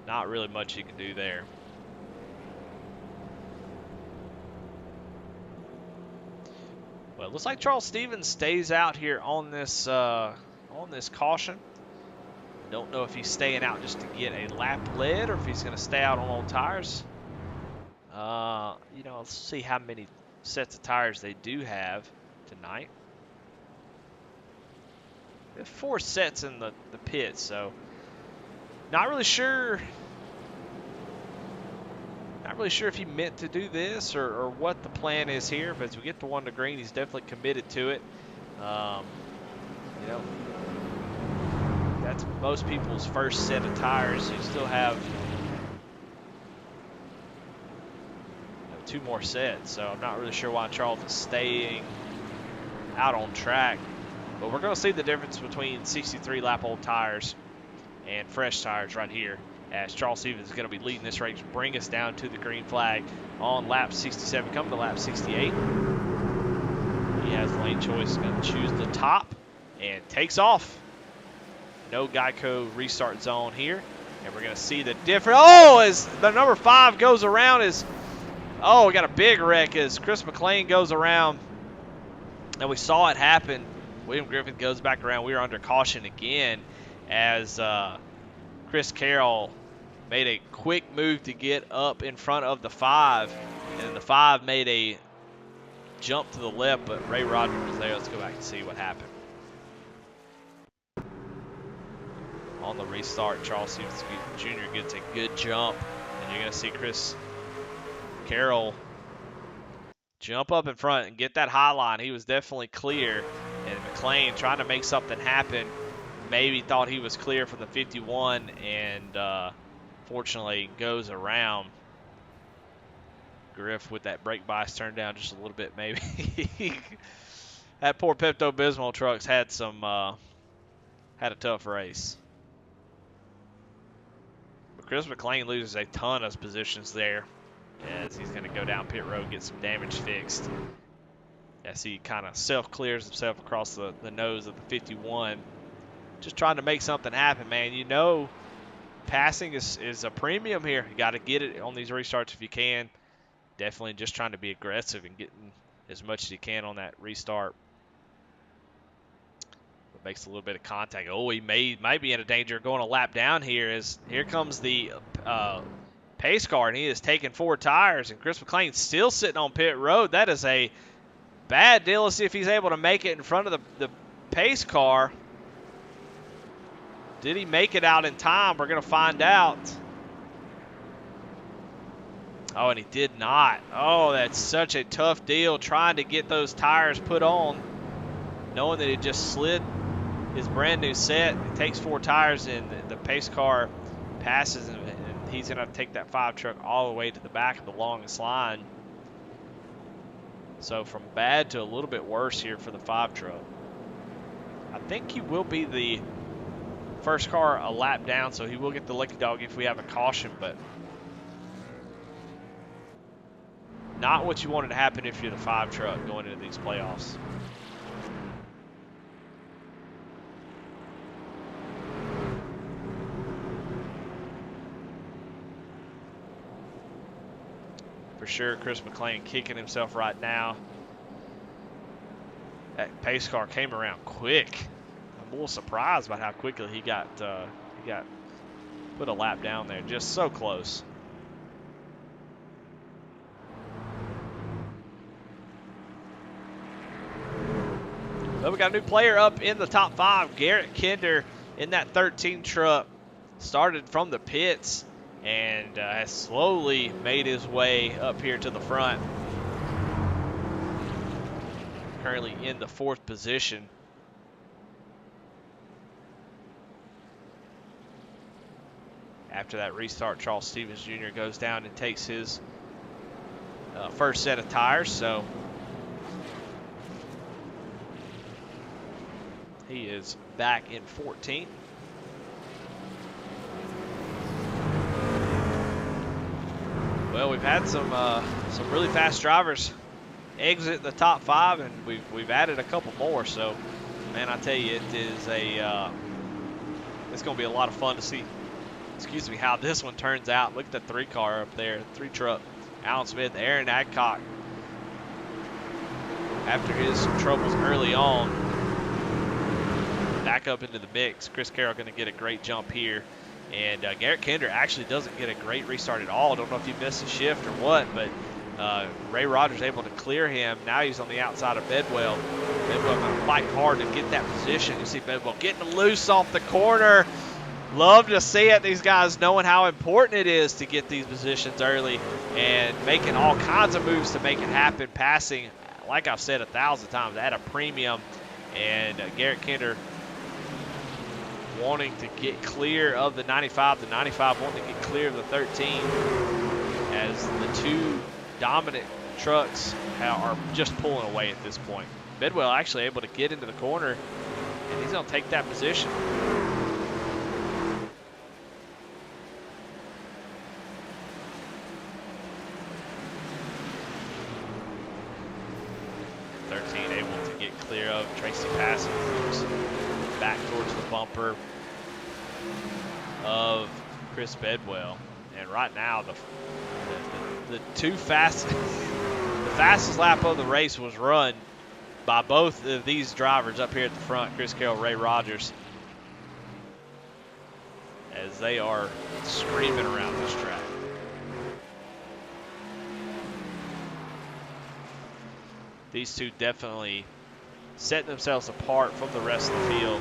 not really much he can do there. Well, it looks like Charles Stevens stays out here on this caution. Don't know if he's staying out just to get a lap led or if he's going to stay out on old tires. You know, let's see how many sets of tires they do have tonight. They have 4 sets in the pit, so not really sure. Not really sure if he meant to do this or what the plan is here, but as we get to 1 to green, he's definitely committed to it. You know, that's most people's first set of tires. You still have 2 more sets, so I'm not really sure why Charles is staying out on track. But we're going to see the difference between 63 lap old tires and fresh tires right here, as Charles Stevens is going to be leading this race, bring us down to the green flag on lap 67, coming to lap 68. He has lane choice, going to choose the top and takes off. No Geico restart zone here, and we're going to see the difference. Oh, as the number 5 goes around, we got a big wreck as Chris McLean goes around, and we saw it happen. William Griffith goes back around. We were under caution again as Chris Carroll made a quick move to get up in front of the 5, and the 5 made a jump to the left, but Ray Rogers was there. Let's go back and see what happened. On the restart, Charles Stevens Jr. gets a good jump, and you're going to see Chris Carroll jump up in front and get that high line. He was definitely clear, and McLean trying to make something happen. Maybe thought he was clear from the 51 and fortunately goes around. Griff with that brake bias turned down just a little bit maybe. That poor Pepto-Bismol trucks had a tough race. But Chris McLean loses a ton of positions there as he's going to go down pit road, get some damage fixed. As he kind of self-clears himself across the nose of the 51. Just trying to make something happen, man. You know, passing is a premium here. You got to get it on these restarts if you can. Definitely just trying to be aggressive and getting as much as you can on that restart. It makes a little bit of contact. Oh, he might be in a danger of going a lap down here. As here comes the pace car, and he is taking 4 tires, and Chris McLean's still sitting on pit road. That is a bad deal. Let's see if he's able to make it in front of the pace car. Did he make it out in time? We're going to find out. Oh, and he did not. Oh, that's such a tough deal trying to get those tires put on, knowing that he just slid his brand new set. It takes 4 tires, and the pace car passes, and he's going to take that 5 truck all the way to the back of the longest line. So from bad to a little bit worse here for the 5 truck. I think he will be the first car a lap down, so he will get the lucky dog if we have a caution, but not what you wanted to happen if you're the 5 truck going into these playoffs. For sure, Chris McLean kicking himself right now. That pace car came around quick. I'm a little surprised by how quickly he got put a lap down there. Just so close. But we got a new player up in the top 5. Garrett Kinder in that 13 truck. Started from the pits and has slowly made his way up here to the front. Currently in the 4th position. After that restart, Charles Stevens Jr. goes down and takes his first set of tires. So He is back in 14th. Well, we've had some really fast drivers exit the top 5, and we've added a couple more. So, man, I tell you, it is it's going to be a lot of fun to see. Excuse me, how this one turns out. Look at the 3 car up there, 3 truck. Alan Smith, Aaron Adcock. After his troubles early on, back up into the mix. Chris Carroll going to get a great jump here. And Garrett Kinder actually doesn't get a great restart at all. Don't know if he missed a shift or what, but Ray Rogers able to clear him. Now he's on the outside of Bedwell. Bedwell going to fight hard to get that position. You see Bedwell getting loose off the corner. Love to see it. These guys knowing how important it is to get these positions early and making all kinds of moves to make it happen. Passing, like I've said 1,000 times, at a premium. And Garrett Kinder wanting to get clear of the 95. The 95 wanting to get clear of the 13 as the 2 dominant trucks are just pulling away at this point. Bedwell actually able to get into the corner, and he's going to take that position. Able to get clear of. Tracy Passing moves back towards the bumper of Chris Bedwell. And right now, the fastest lap of the race was run by both of these drivers up here at the front, Chris Carroll, Ray Rogers, as they are screaming around this track. These two definitely set themselves apart from the rest of the field,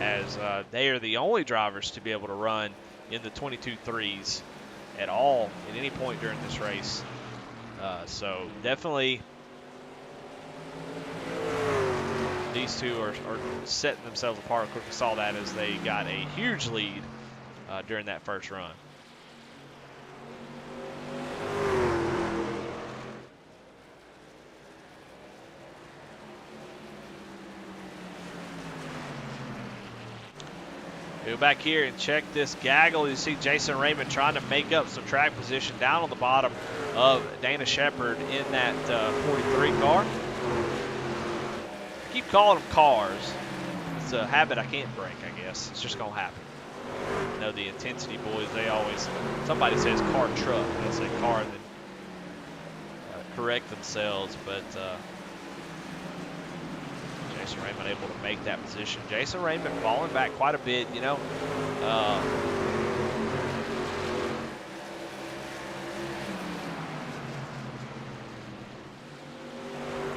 as they are the only drivers to be able to run in the 22.3s at all at any point during this race. So definitely these two are setting themselves apart. Of course, we saw that as they got a huge lead during that first run. Go back here and check this gaggle. You see Jason Raymond trying to make up some track position down on the bottom of Dana Shepard in that 43 car. I keep calling them cars. It's a habit I can't break, I guess. It's just going to happen. You know, the Intensity boys, they always, somebody says car truck. They say car and then correct themselves, but Jason Raymond able to make that position. Jason Raymond falling back quite a bit, you know.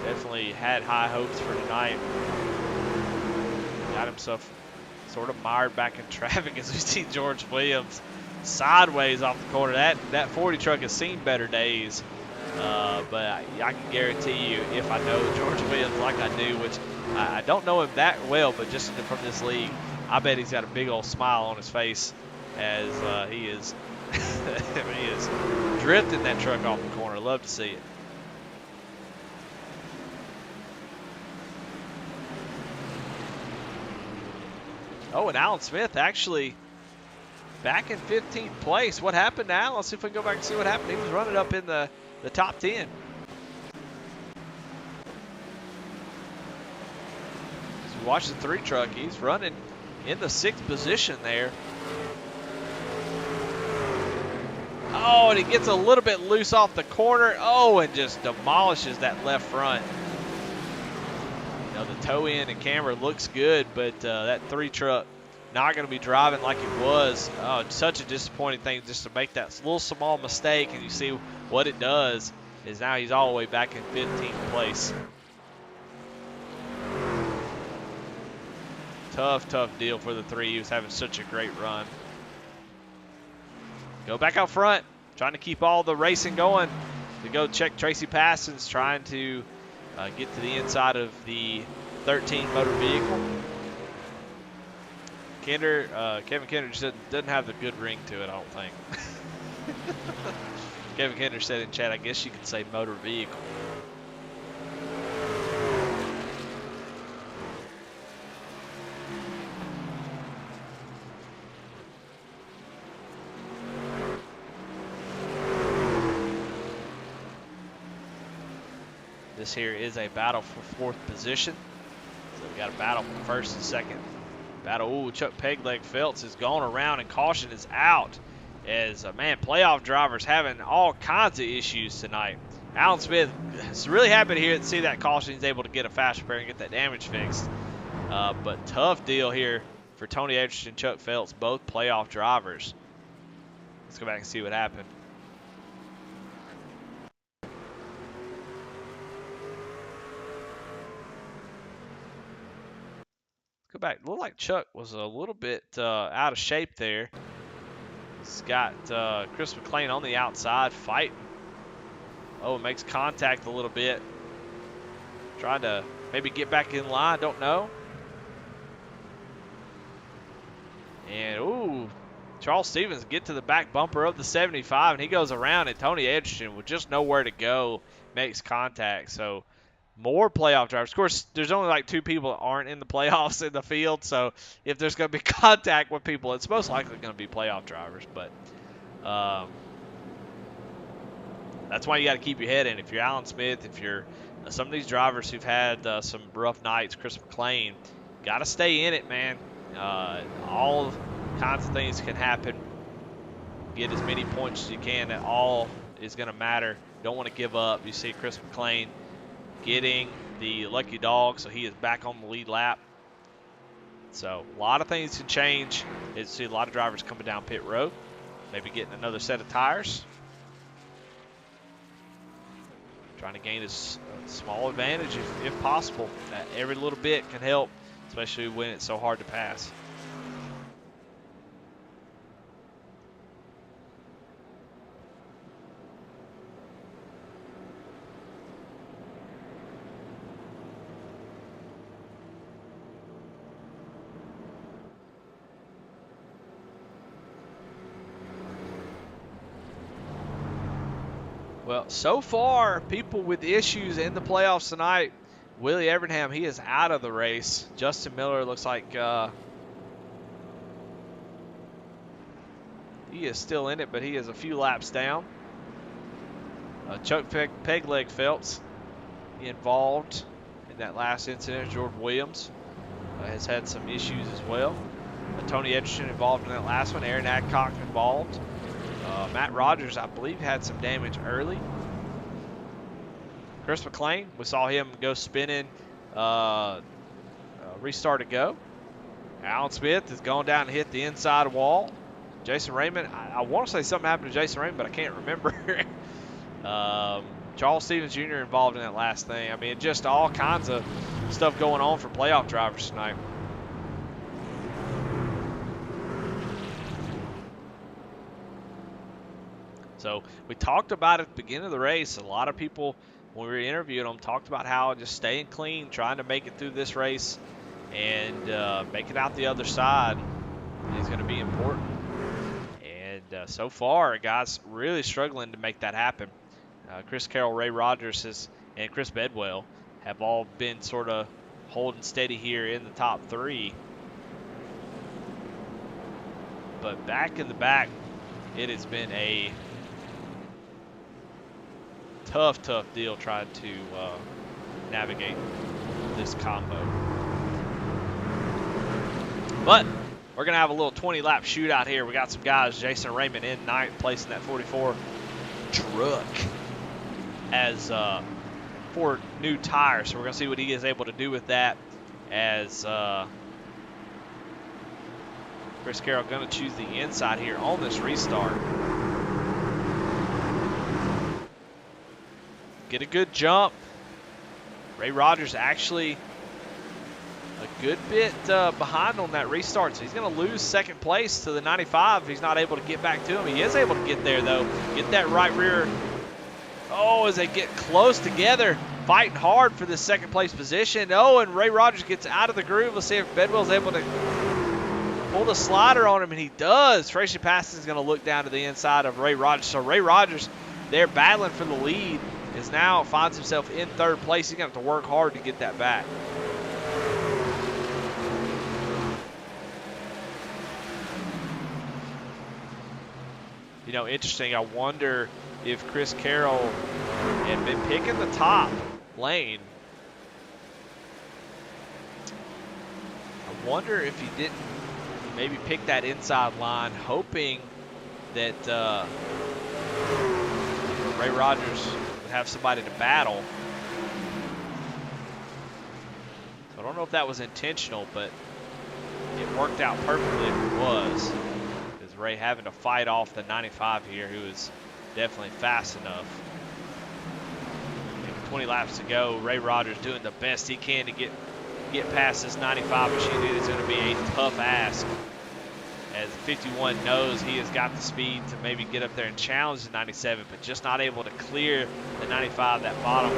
Definitely had high hopes for tonight. Got himself sort of mired back in traffic as we see George Williams sideways off the corner. That 40 truck has seen better days. But I can guarantee you, if I know George Williams like I do, which I don't know him that well, but just from this league, I bet he's got a big old smile on his face as he is he is drifting that truck off the corner. Love to see it. Oh, and Alan Smith actually back in 15th place. What happened to Alan? Let's see if we can go back and see what happened. He was running up in the top 10. As we watch the 3 truck, he's running in the 6th position there. Oh, and he gets a little bit loose off the corner. Oh, and just demolishes that left front. You know, the toe end and camera looks good, but that 3 truck not going to be driving like it was. Oh, such a disappointing thing just to make that little small mistake, and you see what it does is now he's all the way back in 15th place. Tough deal for the 3. He was having such a great run. Go back out front, trying to keep all the racing going. To go check Tracy Passon's trying to get to the inside of the 13 motor vehicle. Kevin Kinder just doesn't have the good ring to it, I don't think. Kevin Kinder said in chat, I guess you could say motor vehicle. This here is a battle for fourth position. So we got a battle for first and second. Battle, ooh, Chuck Pegleg Phelps is going around and caution is out. As, man, playoff drivers having all kinds of issues tonight. Alan Smith is really happy to see that caution. He's able to get a fast repair and get that damage fixed. But tough deal here for Tony Edgerton and Chuck Phelps, both playoff drivers. Let's go back and see what happened. Go back. Looked like Chuck was a little bit out of shape there. He's got Chris McLean on the outside fighting. Oh, makes contact a little bit. Trying to maybe get back in line. Don't know. And, ooh, Charles Stevens get to the back bumper of the 75, and he goes around, and Tony Edgerton with just nowhere to go makes contact. So, more playoff drivers. Of course, there's only like 2 people that aren't in the playoffs in the field, so if there's going to be contact with people, it's most likely going to be playoff drivers. But that's why you got to keep your head in. If you're Alan Smith, if you're some of these drivers who've had some rough nights, Chris McLean, got to stay in it, man. All kinds of things can happen. Get as many points as you can. That all is going to matter. Don't want to give up. You see Chris McLean getting the lucky dog, so he is back on the lead lap. So a lot of things can change. You see a lot of drivers coming down pit road, maybe getting another set of tires, trying to gain a small advantage if possible. Every little bit can help, especially when it's so hard to pass. Well, so far, people with issues in the playoffs tonight, Willie Evernham, he is out of the race. Justin Miller looks like he is still in it, but he is a few laps down. Chuck Pegleg Phelps involved in that last incident. Jordan Williams has had some issues as well. Tony Edgerton involved in that last one. Aaron Adcock involved. Matt Rogers, I believe, had some damage early. Chris McLean, we saw him go spinning, restart to go. Alan Smith has gone down and hit the inside wall. Jason Raymond, I want to say something happened to Jason Raymond, but I can't remember. Charles Stevens Jr. involved in that last thing. I mean, just all kinds of stuff going on for playoff drivers tonight. So we talked about it at the beginning of the race. A lot of people, when we were interviewing them, talked about how just staying clean, trying to make it through this race, and make it out the other side is going to be important. And so far, guys really struggling to make that happen. Chris Carroll, Ray Rogers, and Chris Bedwell have all been sort of holding steady here in the top 3. But back in the back, it has been a tough deal trying to navigate this combo. But we're going to have a little 20-lap shootout here. We got some guys, Jason Raymond in 9th place in that 44 truck as 4 new tires. So we're going to see what he is able to do with that as Chris Carroll going to choose the inside here on this restart. Get a good jump. Ray Rogers actually a good bit behind on that restart, so he's going to lose 2nd place to the 95 if he's not able to get back to him. He is able to get there, though. Get that right rear. Oh, as they get close together, fighting hard for this 2nd place position. Oh, and Ray Rogers gets out of the groove. Let's see if Bedwell's able to pull the slider on him, and he does. Tracy Paston is going to look down to the inside of Ray Rogers. So Ray Rogers, they're battling for the lead, is now finds himself in 3rd place. He's going to have to work hard to get that back. You know, interesting. I wonder if Chris Carroll had been picking the top lane. I wonder if he didn't maybe pick that inside line, hoping that Ray Rogers would have somebody to battle. So I don't know if that was intentional, but it worked out perfectly if it was. Because Ray having to fight off the 95 here, who is definitely fast enough. And 20 laps to go. Ray Rogers doing the best he can to get past this 95 machine. It is going to be a tough ask, as 51 knows he has got the speed to maybe get up there and challenge the 97, but just not able to clear the 95, that bottom.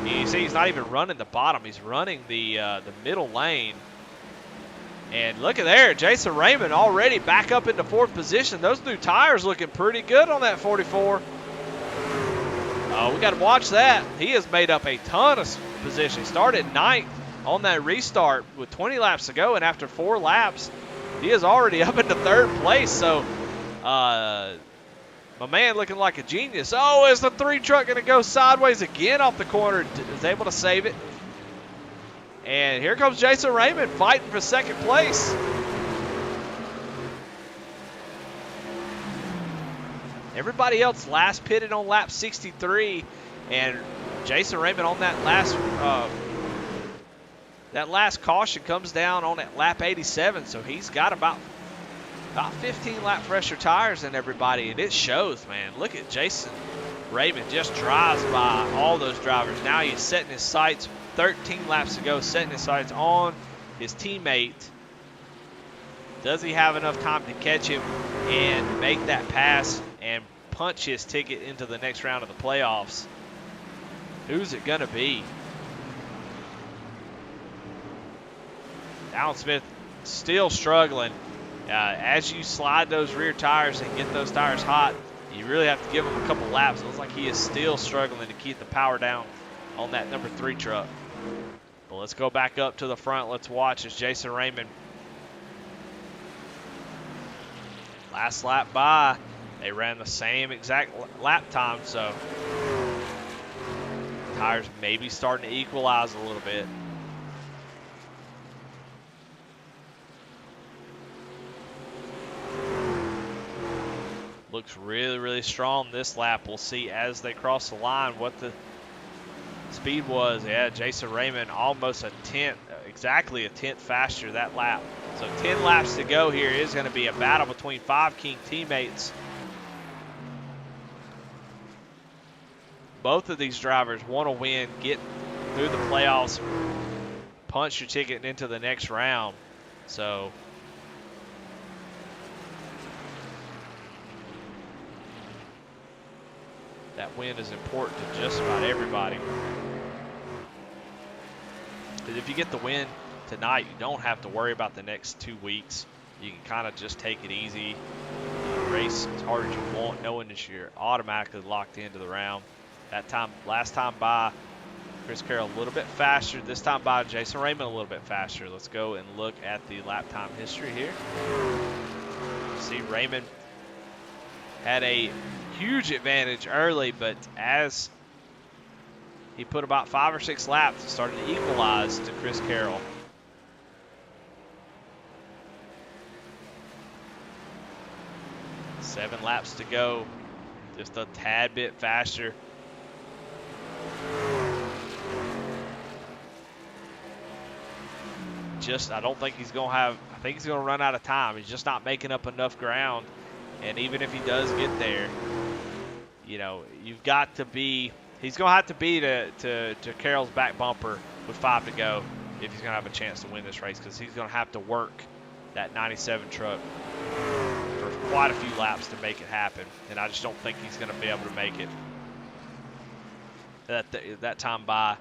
You see he's not even running the bottom. He's running the middle lane. And look at there, Jason Raymond already back up into 4th position. Those new tires looking pretty good on that 44. We got to watch that. He has made up a ton of position. He started 9th on that restart with 20 laps to go, and after 4 laps, he is already up into 3rd place. So, my man looking like a genius. Oh, is the 3 truck going to go sideways again off the corner? Is able to save it. And here comes Jason Raymond fighting for 2nd place. Everybody else last pitted on lap 63, and Jason Raymond on that last caution comes down on at lap 87, so he's got about 15 lap fresher tires than everybody, and it shows, man. Look at Jason Raymond, just drives by all those drivers. Now he's setting his sights, 13 laps to go, setting his sights on his teammate. Does he have enough time to catch him and make that pass and punch his ticket into the next round of the playoffs? Who's it going to be? Alan Smith still struggling. As you slide those rear tires and get those tires hot, you really have to give him a couple laps. It looks like he is still struggling to keep the power down on that number 3 truck. But let's go back up to the front. Let's watch as Jason Raymond, last lap by, they ran the same exact lap time, so tires maybe starting to equalize a little bit. Looks really, really strong this lap. We'll see as they cross the line what the speed was. Yeah, Jason Raymond almost a 10th, exactly a 10th faster that lap. So 10 laps to go here. It is going to be a battle between 5 King teammates. Both of these drivers want to win, get through the playoffs, punch your ticket into the next round. So that win is important to just about everybody. Because if you get the win tonight, you don't have to worry about the next 2 weeks. You can kind of just take it easy, race as hard as you want, knowing that you're automatically locked into the round. That time, last time by, Chris Carroll a little bit faster. This time by Jason Raymond a little bit faster. Let's go and look at the lap time history here. See, Raymond had a huge advantage early, but as he put about 5 or 6 laps, it started to equalize to Chris Carroll. Seven laps to go, just a tad bit faster. I don't think he's going to have, I think he's going to run out of time. He's just not making up enough ground. And even if he does get there, you know, you've got to be, he's going to have to be to Carroll's back bumper with 5 to go if he's going to have a chance to win this race, because he's going to have to work that 97 truck for quite a few laps to make it happen. And I just don't think he's going to be able to make it. That time by,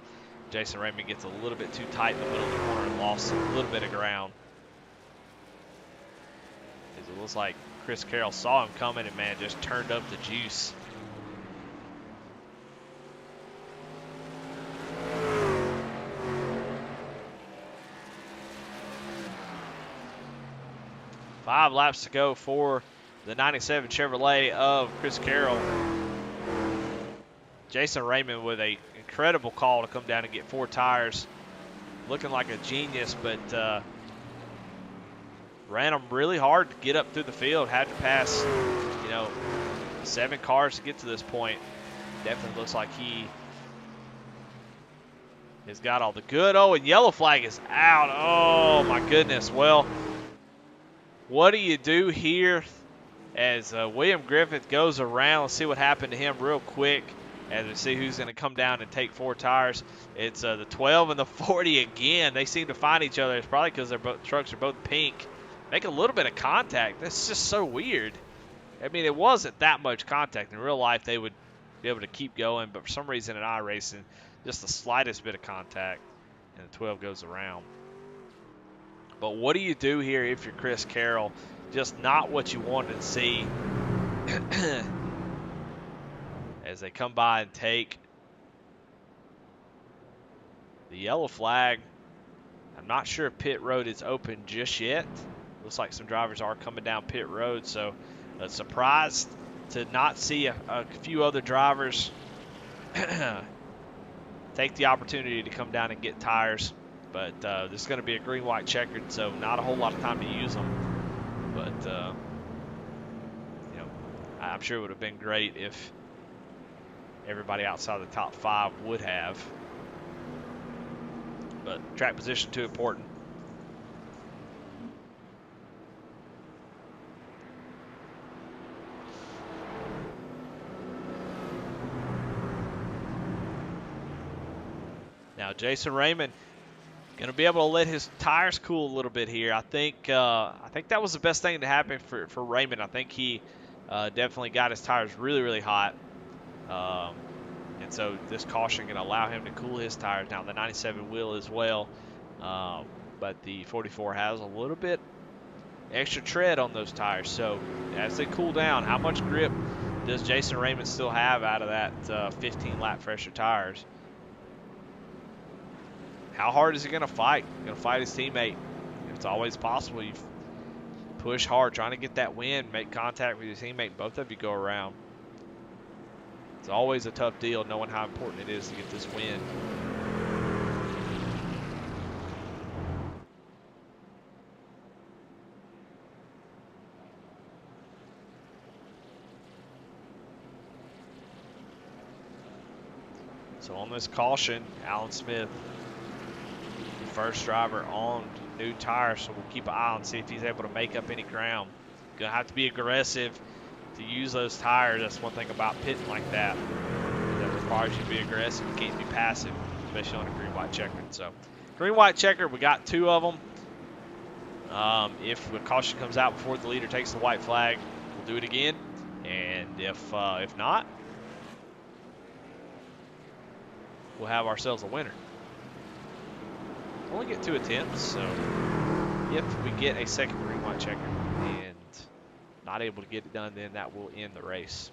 Jason Raymond gets a little bit too tight in the middle of the corner and lost a little bit of ground. It looks like Chris Carroll saw him coming and, man, just turned up the juice. Five laps to go for the 97 Chevrolet of Chris Carroll. Jason Raymond with an incredible call to come down and get 4 tires. Looking like a genius, but ran them really hard to get up through the field. Had to pass, 7 cars to get to this point. Definitely looks like he has got all the good. Oh, and yellow flag is out. Oh, my goodness. Well, what do you do here as William Griffith goes around? Let's see what happened to him real quick as we see who's going to come down and take 4 tires. It's the 12 and the 40 again. They seem to find each other. It's probably because their trucks are both pink. Make a little bit of contact. That's just so weird. I mean, it wasn't that much contact. In real life, they would be able to keep going, but for some reason in iRacing, just the slightest bit of contact, and the 12 goes around. But what do you do here if you're Chris Carroll? Just not what you wanted to see. As they come by and take the yellow flag. I'm not sure if pit road is open just yet. Looks like some drivers are coming down pit road, so surprised to not see a few other drivers take the opportunity to come down and get tires. But this is going to be a green-white checkered, so not a whole lot of time to use them. But, I'm sure it would have been great if everybody outside the top 5 would have. But track position too important. Now Jason Raymond going to be able to let his tires cool a little bit here. I think that was the best thing to happen for Raymond. I think he definitely got his tires really, really hot. And so this caution going to allow him to cool his tires. Now the 97 will as well. But the 44 has a little bit extra tread on those tires. So as they cool down, how much grip does Jason Raymond still have out of that 15 lap fresher tires? How hard is he going to fight? Going to fight his teammate. It's always possible. You push hard, trying to get that win, make contact with your teammate. Both of you go around. It's always a tough deal knowing how important it is to get this win. So on this caution, Alan Smith, the first driver on new tires, so we'll keep an eye on see if he's able to make up any ground. Gonna have to be aggressive to use those tires. That's one thing about pitting like that. That requires you to be aggressive. You can't be passive, especially on a green-white checkered. So green-white checkered, we got 2 of them. If the caution comes out before the leader takes the white flag, we'll do it again. And if not, we'll have ourselves a winner. Only get 2 attempts, so if we get a second green-white checkered and not able to get it done, then that will end the race.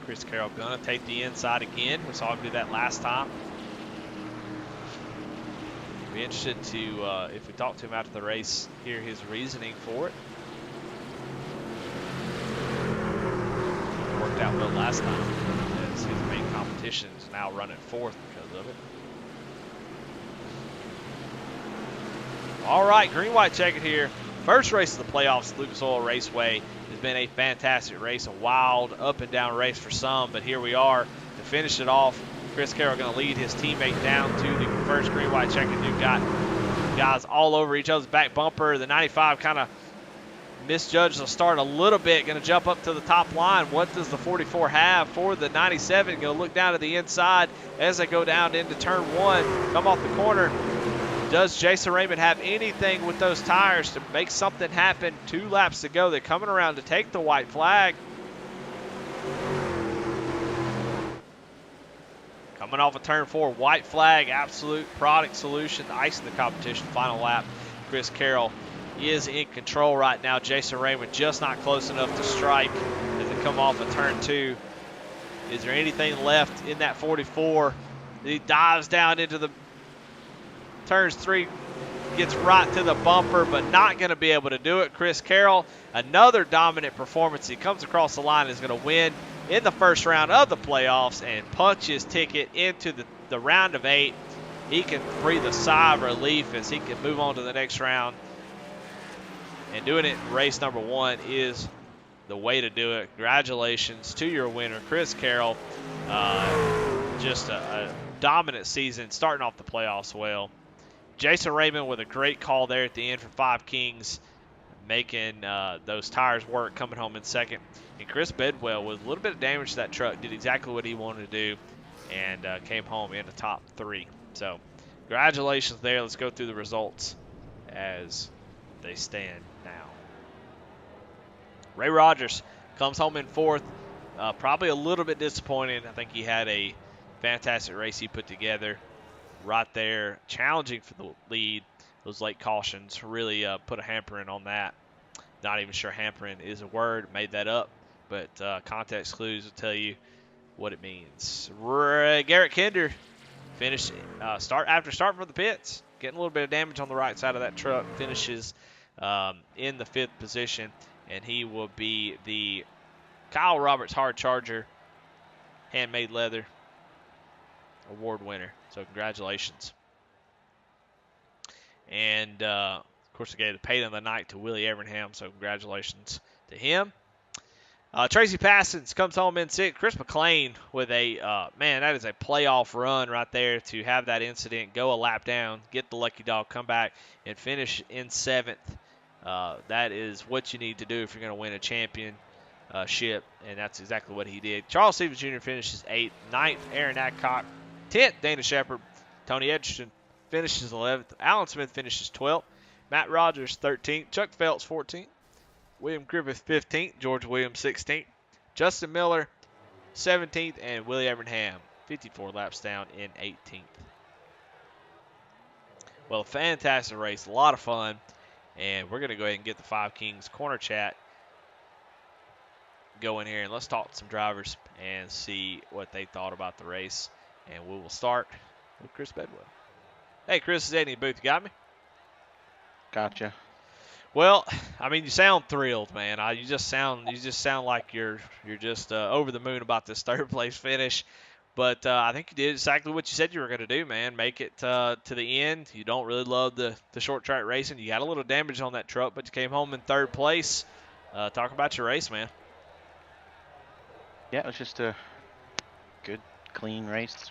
Chris Carroll gonna take the inside again. We saw him do that last time. Be interested to, if we talk to him after the race, hear his reasoning for it. Worked out well last time, as his main competition is now running 4th because of it. All right, green-white checkered here. First race of the playoffs, Lucas Oil Raceway. Has been a fantastic race, a wild up and down race for some, but here we are to finish it off. Chris Carroll going to lead his teammate down to the first green-white checkered. You've got guys all over each other's back bumper. The 95 kind of misjudged the start a little bit, going to jump up to the top line. What does the 44 have for the 97? Going to look down to the inside as they go down into turn 1, come off the corner. Does Jason Raymond have anything with those tires to make something happen? 2 laps to go. They're coming around to take the white flag. Coming off of turn 4, white flag, absolute product solution, icing the competition. Final lap, Chris Carroll is in control right now. Jason Raymond just not close enough to strike as they come off of turn 2. Is there anything left in that 44? He dives down into the turns 3 gets right to the bumper, but not going to be able to do it. Chris Carroll, another dominant performance. He comes across the line, is going to win in the first round of the playoffs and punch his ticket into the round of 8. He can breathe a sigh of relief as he can move on to the next round. And doing it in race number 1 is the way to do it. Congratulations to your winner, Chris Carroll. Just a dominant season, starting off the playoffs well. Jason Raymond with a great call there at the end for 5 Kings, making those tires work, coming home in second. And Chris Bedwell, with a little bit of damage to that truck, did exactly what he wanted to do and came home in the top 3. So congratulations there. Let's go through the results as they stand now. Ray Rogers comes home in 4th. Probably a little bit disappointing. I think he had a fantastic race he put together right there, challenging for the lead. Those late cautions really put a hampering on that. Not even sure hampering is a word, made that up, but context clues will tell you what it means. Garrett Kinder finished after starting from the pits, getting a little bit of damage on the right side of that truck, finishes in the 5th position, and he will be the Kyle Roberts Hard Charger Handmade Leather Award winner. So congratulations. And, of course, they gave the Paid of the Night to Willie Evernham, so congratulations to him. Tracy Passons comes home in 6th. Chris McLean with a, man, that is a playoff run right there to have that incident, go a lap down, get the lucky dog, come back, and finish in 7th. That is what you need to do if you're going to win a championship, and that's exactly what he did. Charles Stevens Jr. finishes 8th. 9th, Aaron Adcock. 10th, Dana Shepard. Tony Edgerton finishes 11th. Alan Smith finishes 12th. Matt Rogers, 13th. Chuck Phelps, 14th. William Griffith, 15th. George Williams, 16th. Justin Miller, 17th. And Willie Evernham, 54 laps down in 18th. Well, a fantastic race. A lot of fun. And we're going to go ahead and get the 5 Kings Corner Chat going here. And let's talk to some drivers and see what they thought about the race. And we will start with Chris Bedwell. Hey, Chris, is Eddie Booth? You got me? Gotcha. Well, I mean, you sound thrilled, man. You just sound like you're just over the moon about this 3rd place finish. But I think you did exactly what you said you were going to do, man. Make it to the end. You don't really love the short track racing. You got a little damage on that truck, but you came home in 3rd place. Talk about your race, man. Yeah, it was just a good, clean race.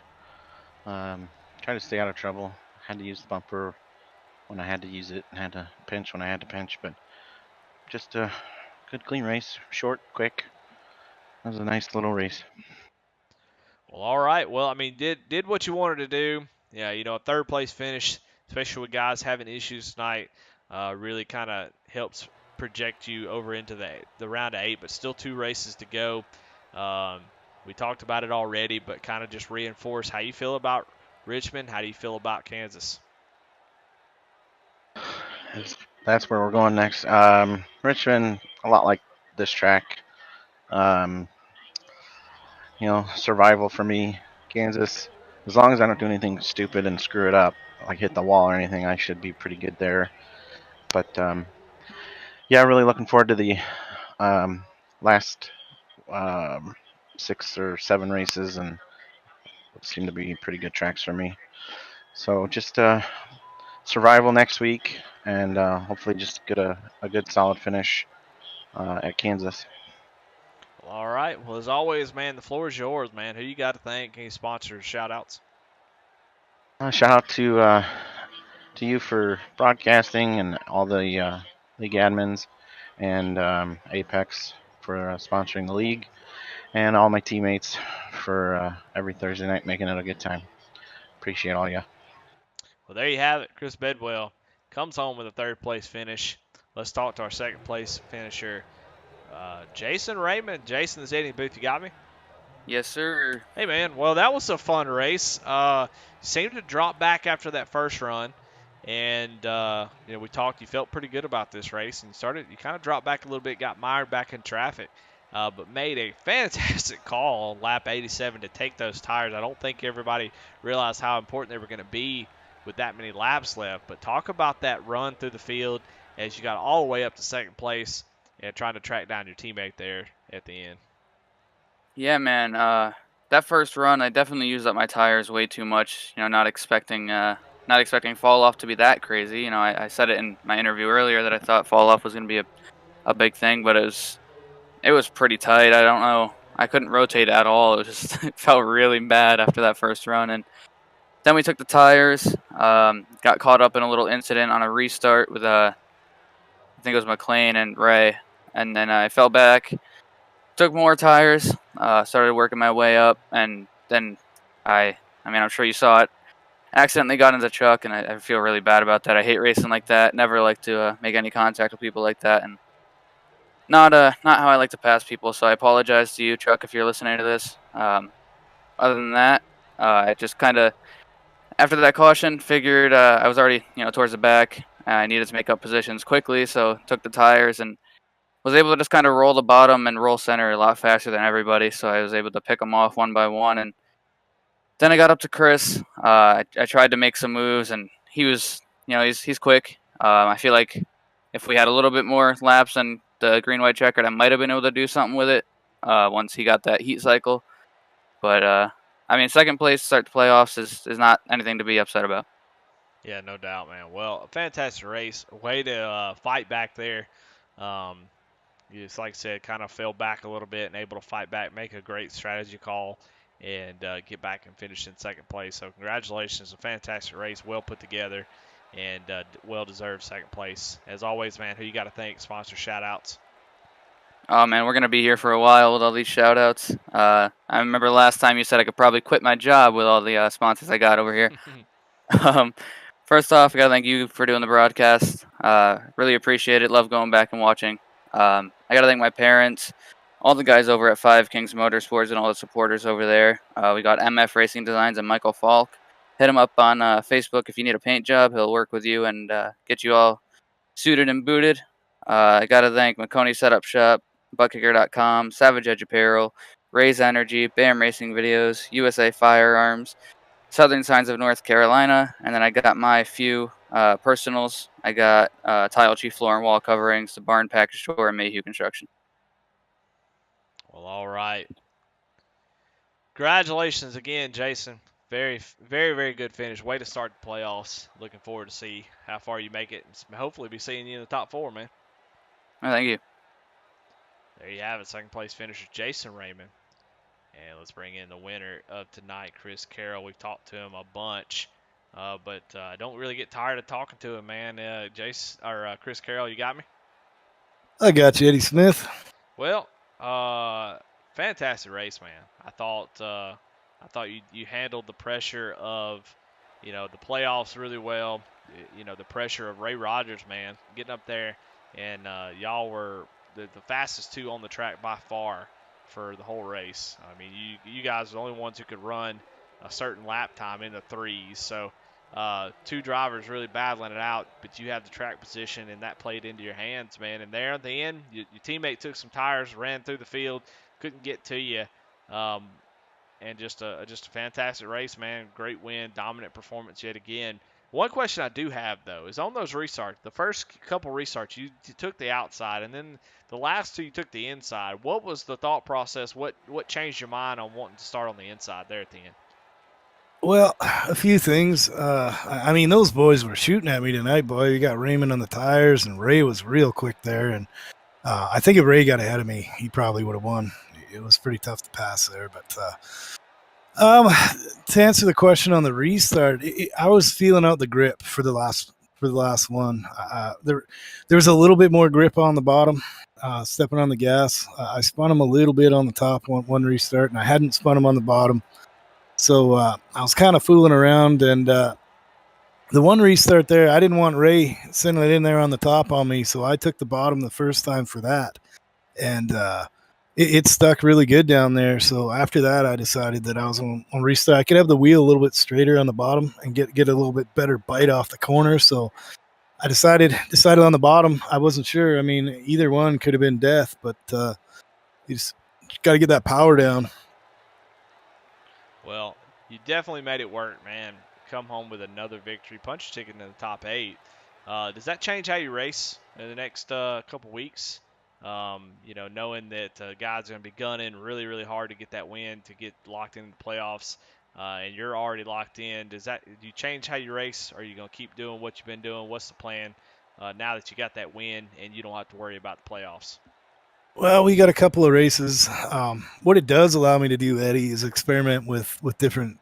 Tried to stay out of trouble. Had to use the bumper when I had to use it, and had to pinch when I had to pinch. But just a good, clean race. Short, quick. It was a nice little race. Well, all right. Well, I mean, did what you wanted to do. Yeah, a 3rd place finish, especially with guys having issues tonight, really kind of helps project you over into the round of 8. But still 2 races to go. We talked about it already, but kind of just reinforce how you feel about Richmond. How do you feel about Kansas? That's where we're going next. Richmond, a lot like this track. Survival for me. Kansas, as long as I don't do anything stupid and screw it up, like hit the wall or anything, I should be pretty good there. But yeah, really looking forward to the last 6 or 7 races, and seem to be pretty good tracks for me. So just survival next week, and hopefully just get a good solid finish at Kansas. All right. Well, as always, man, the floor is yours, man. Who you got to thank? Any sponsors, shout-outs? Shout out to you for broadcasting, and all the league admins, and Apex for sponsoring the league, and all my teammates for every Thursday night making it a good time. Appreciate all you. Well, there you have it. Chris Bedwell comes home with a 3rd place finish. Let's talk to our 2nd place finisher, Jason Raymond. Jason, is Eddie Booth? You got me? Yes, sir. Hey, man. Well, that was a fun race. Seemed to drop back after that first run. And, we talked. You felt pretty good about this race. And you kind of dropped back a little bit, got mired back in traffic. But made a fantastic call on lap 87 to take those tires. I don't think everybody realized how important they were going to be with that many laps left. But talk about that run through the field as you got all the way up to second place and trying to track down your teammate there at the end. Yeah, man. That first run, I definitely used up my tires way too much. Not expecting fall off to be that crazy. I said it in my interview earlier that I thought fall off was going to be a big thing, but it was pretty tight. I don't know. I couldn't rotate at all. It was just it felt really bad after that first run, and then we took the tires. Got caught up in a little incident on a restart with I think it was McLean and Ray, and then I fell back. Took more tires, started working my way up, and then I'm sure you saw it, accidentally got into the truck, and I feel really bad about that. I hate racing like that. Never like to make any contact with people like that, and not how I like to pass people. So I apologize to you, truck, if you're listening to this. Other than that, I just kind of, after that caution, figured I was already towards the back. I needed to make up positions quickly, so took the tires and was able to just kind of roll the bottom and roll center a lot faster than everybody, so I was able to pick them off one by one. And then I got up to Chris. I tried to make some moves, and he was, he's quick. I feel like if we had a little bit more laps on the green-white checkered, I might have been able to do something with it once he got that heat cycle. But, second place to start the playoffs is not anything to be upset about. Yeah, no doubt, man. Well, a fantastic race. Way to fight back there. Just like I said, kind of fell back a little bit and able to fight back, make a great strategy call, and get back and finish in second place. So congratulations, a fantastic race, well put together, and well-deserved second place. As always, man, who you got to thank? Sponsor shout-outs. Oh, man, we're going to be here for a while with all these shout-outs. I remember last time you said I could probably quit my job with all the sponsors I got over here. First off, I got to thank you for doing the broadcast. Really appreciate it. Love going back and watching. I got to thank my parents, all the guys over at 5 Kings Motorsports, and all the supporters over there. We got MF Racing Designs and Michael Falk. Hit him up on Facebook if you need a paint job. He'll work with you and get you all suited and booted. I got to thank McConey Setup Shop, ButtKicker.com, Savage Edge Apparel, Raise Energy, BAM Racing Videos, USA Firearms, Southern Signs of North Carolina, and then I got my few personals. I got Tile Chief Floor and Wall Coverings, the Barn Package Store, and Mayhew Construction. Well, all right. Congratulations again, Jason. Very, very, very good finish. Way to start the playoffs. Looking forward to see how far you make it. And hopefully be seeing you in the top 4, man. Oh, thank you. There you have it. Second place finisher, Jason Raymond. And let's bring in the winner of tonight, Chris Carroll. We've talked to him a bunch, but I don't really get tired of talking to him, man. Chris Carroll, you got me? I got you, Eddie Smith. Well, fantastic race, man. I thought you handled the pressure of, the playoffs really well. The pressure of Ray Rogers, man, getting up there, and y'all were the fastest two on the track by far for the whole race. I mean, you guys are the only ones who could run a certain lap time in the 3s. So two drivers really battling it out, but you had the track position, and that played into your hands, man. And there at the end, your teammate took some tires, ran through the field, couldn't get to you. And just a fantastic race, man. Great win, dominant performance yet again. One question I do have, though, is on those restarts. The first couple restarts, you took the outside, and then the last two, you took the inside. What was the thought process? What changed your mind on wanting to start on the inside there at the end? Well, a few things. Those boys were shooting at me tonight, boy. You got Raymond on the tires, and Ray was real quick there. And I think if Ray got ahead of me, he probably would have won. It was pretty tough to pass there, but to answer the question on the restart, I was feeling out the grip for the last one. There was a little bit more grip on the bottom, stepping on the gas. I spun him a little bit on the top one restart, and I hadn't spun him on the bottom. So I was kind of fooling around, and the one restart there, I didn't want Ray sending it in there on the top on me, so I took the bottom the first time for that, and it stuck really good down there. So after that, I decided that I was on restart. I could have the wheel a little bit straighter on the bottom and get a little bit better bite off the corner. So I decided on the bottom. I wasn't sure. I mean, either one could have been death, but you just got to get that power down. Well, you definitely made it work, man. come home with another victory, punch your ticket in the top 8. Does that change how you race in the next couple weeks? Knowing that guys are going to be gunning really, really hard to get that win, to get locked into the playoffs, and you're already locked in. Do you change how you race? Or are you going to keep doing what you've been doing? What's the plan now that you got that win and you don't have to worry about the playoffs? Well, we got a couple of races. What it does allow me to do, Eddie, is experiment with different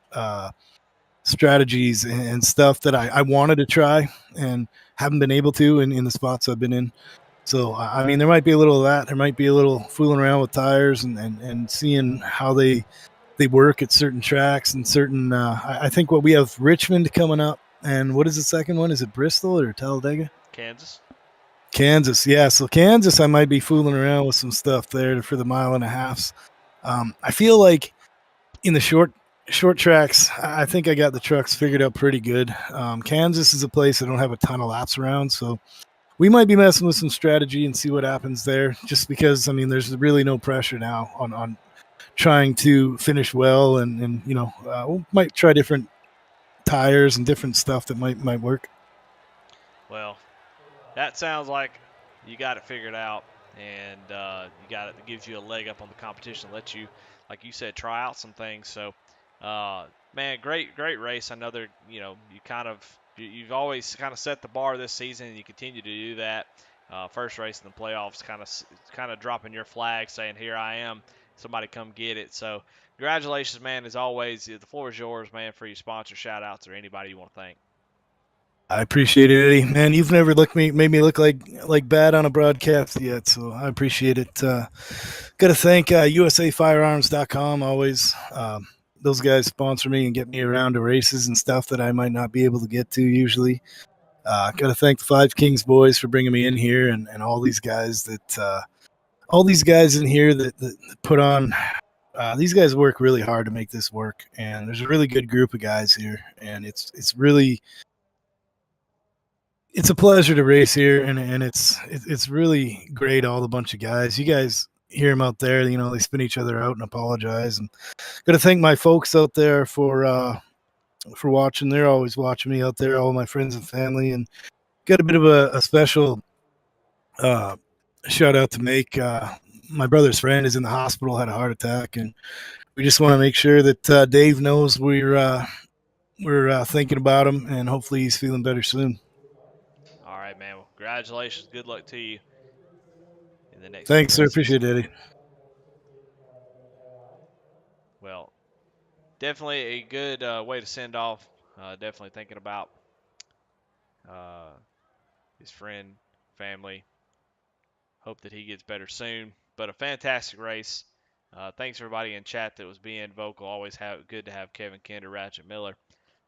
strategies and stuff that I wanted to try and haven't been able to in the spots I've been in. So, I mean, there might be a little of that. There might be a little fooling around with tires and seeing how they work at certain tracks and certain. I think what we have Richmond coming up, and what is the second one? Is it Bristol or Talladega? Kansas. Kansas, yeah. So Kansas, I might be fooling around with some stuff there for the mile and a halves. I feel like in the short tracks, I think I got the trucks figured out pretty good. Kansas is a place I don't have a ton of laps around, so we might be messing with some strategy and see what happens there. Just because, I mean, there's really no pressure now on trying to finish well, and we might try different tires and different stuff that might work. Well, that sounds like you got it figured out, and you got it. It gives you a leg up on the competition, let you, like you said, try out some things. So, man, great race. I know you've always kind of set the bar this season, and you continue to do that. First race in the playoffs, kind of dropping your flag, saying, "Here I am. Somebody come get it." So, congratulations, man. As always, the floor is yours, man, for your sponsor shout outs or anybody you want to thank. I appreciate it, Eddie. Man, you've never made me look like bad on a broadcast yet, so I appreciate it. Got to thank USAFirearms.com always. Those guys sponsor me and get me around to races and stuff that I might not be able to get to usually. Got to thank the Five Kings boys for bringing me in here, and all these guys in here that put on. These guys work really hard to make this work, and there's a really good group of guys here, and it's a pleasure to race here, and it's really great. All the bunch of guys, you guys hear them out there. They spin each other out and apologize. And got to thank my folks out there for watching. They're always watching me out there. All my friends and family, and got a bit of a special shout out to make. My brother's friend is in the hospital, had a heart attack, and we just want to make sure that Dave knows we're thinking about him, and hopefully he's feeling better soon. All right, man. Well, congratulations. Good luck to you in the next few Thanks, sir. races. Appreciate it, Eddie. Well, definitely a good way to send off. Definitely thinking about his friend, family. Hope that he gets better soon. But a fantastic race. Thanks everybody in chat that was being vocal. Always good to have Kevin Kinder, Ratchet Miller.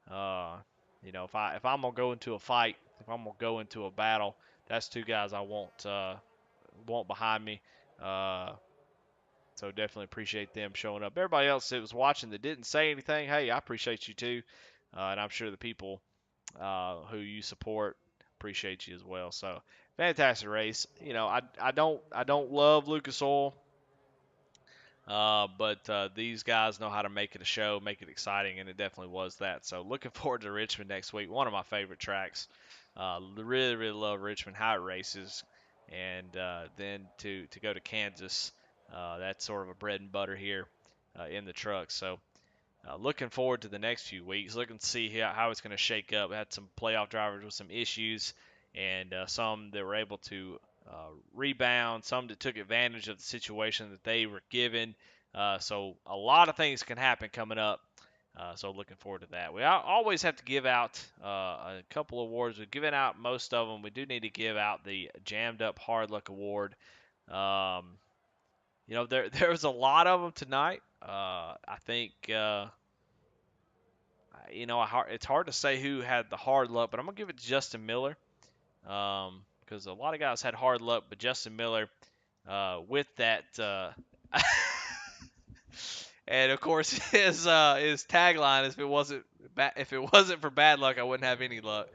If I'm gonna go into a fight, if I'm gonna go into a battle, that's two guys I want behind me. So definitely appreciate them showing up. Everybody else that was watching that didn't say anything, hey, I appreciate you too, and I'm sure the people who you support appreciate you as well. So fantastic race. I don't love Lucas Oil. But these guys know how to make it a show, make it exciting, and it definitely was that. So looking forward to Richmond next week. One of my favorite tracks. Really, really love Richmond, how it races, and then to go to Kansas. That's sort of a bread and butter here in the truck. So looking forward to the next few weeks. Looking to see how it's going to shake up. Had some playoff drivers with some issues, and some that were able to rebound, some that took advantage of the situation that they were given. So a lot of things can happen coming up. So looking forward to that. We always have to give out a couple awards. We've given out most of them. We do need to give out the Jammed Up Hard Luck Award. There was a lot of them tonight. I think it's hard to say who had the hard luck, but I'm gonna give it to Justin Miller. Because a lot of guys had hard luck, but Justin Miller, with that, and of course his tagline is if it wasn't for bad luck, I wouldn't have any luck.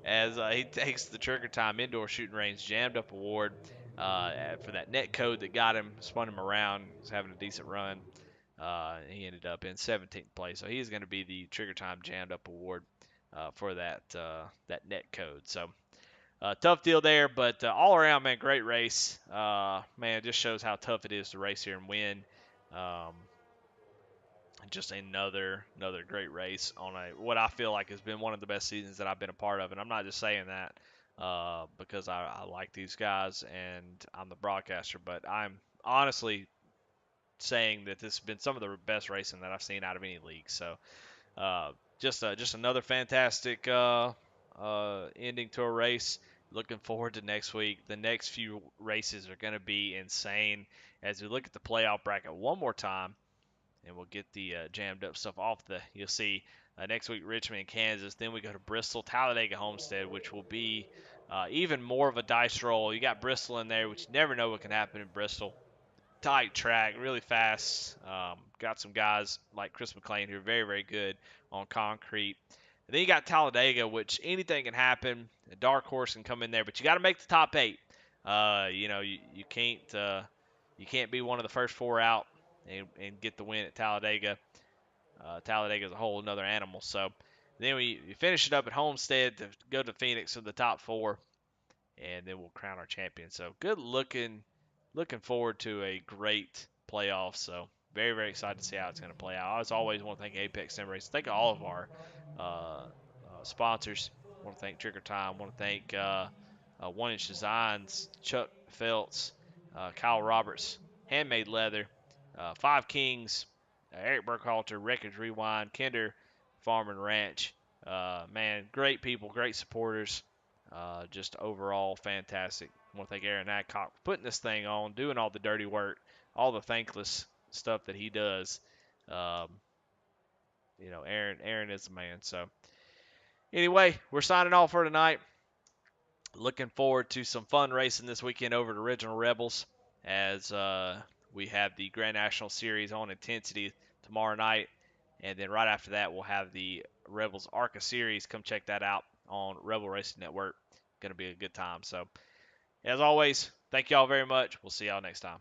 As he takes the Trigger Time Indoor Shooting Range Jammed Up Award for that net code that got him, spun him around, was having a decent run. He ended up in 17th place, so he's going to be the Trigger Time Jammed Up Award for that net code. So tough deal there, but all around, man, great race. Man, it just shows how tough it is to race here and win. Just another great race on what I feel like has been one of the best seasons that I've been a part of, and I'm not just saying that because I like these guys and I'm the broadcaster, but I'm honestly saying that this has been some of the best racing that I've seen out of any league. So just another fantastic ending to a race. Looking forward to next week. The next few races are going to be insane. As we look at the playoff bracket one more time, and we'll get the jammed up stuff off you'll see next week Richmond, Kansas. Then we go to Bristol, Talladega, Homestead, which will be even more of a dice roll. You got Bristol in there, which you never know what can happen in Bristol. Tight track, really fast. Got some guys like Chris McLean who are very, very good on concrete. And then you got Talladega, which anything can happen. A dark horse can come in there, but you got to make the top 8. You can't be one of the first 4 out and get the win at Talladega. Talladega is a whole another animal. So then we finish it up at Homestead to go to Phoenix for the top 4, and then we'll crown our champion. So good looking forward to a great playoff. So very, very excited to see how it's going to play out. I always want to thank Apex Sim Racing. Thank all of our sponsors. I want to thank Trigger Time. I want to thank 1 Inch Designs, Chuck Feltz, Kyle Roberts, Handmade Leather, Five Kings, Eric Burkhalter, Wreckage Rewind, Kinder Farm and Ranch. Man, great people, great supporters. Just overall fantastic. I want to thank Aaron Adcock for putting this thing on, doing all the dirty work, all the thankless stuff that he does. Aaron is the man. So anyway, we're signing off for tonight. Looking forward to some fun racing this weekend over at Original Rebels as we have the Grand National Series on Intensity tomorrow night. And then right after that, we'll have the Rebels ARCA Series. Come check that out on Rebel Racing Network. Going to be a good time. So, as always, thank y'all very much. We'll see y'all next time.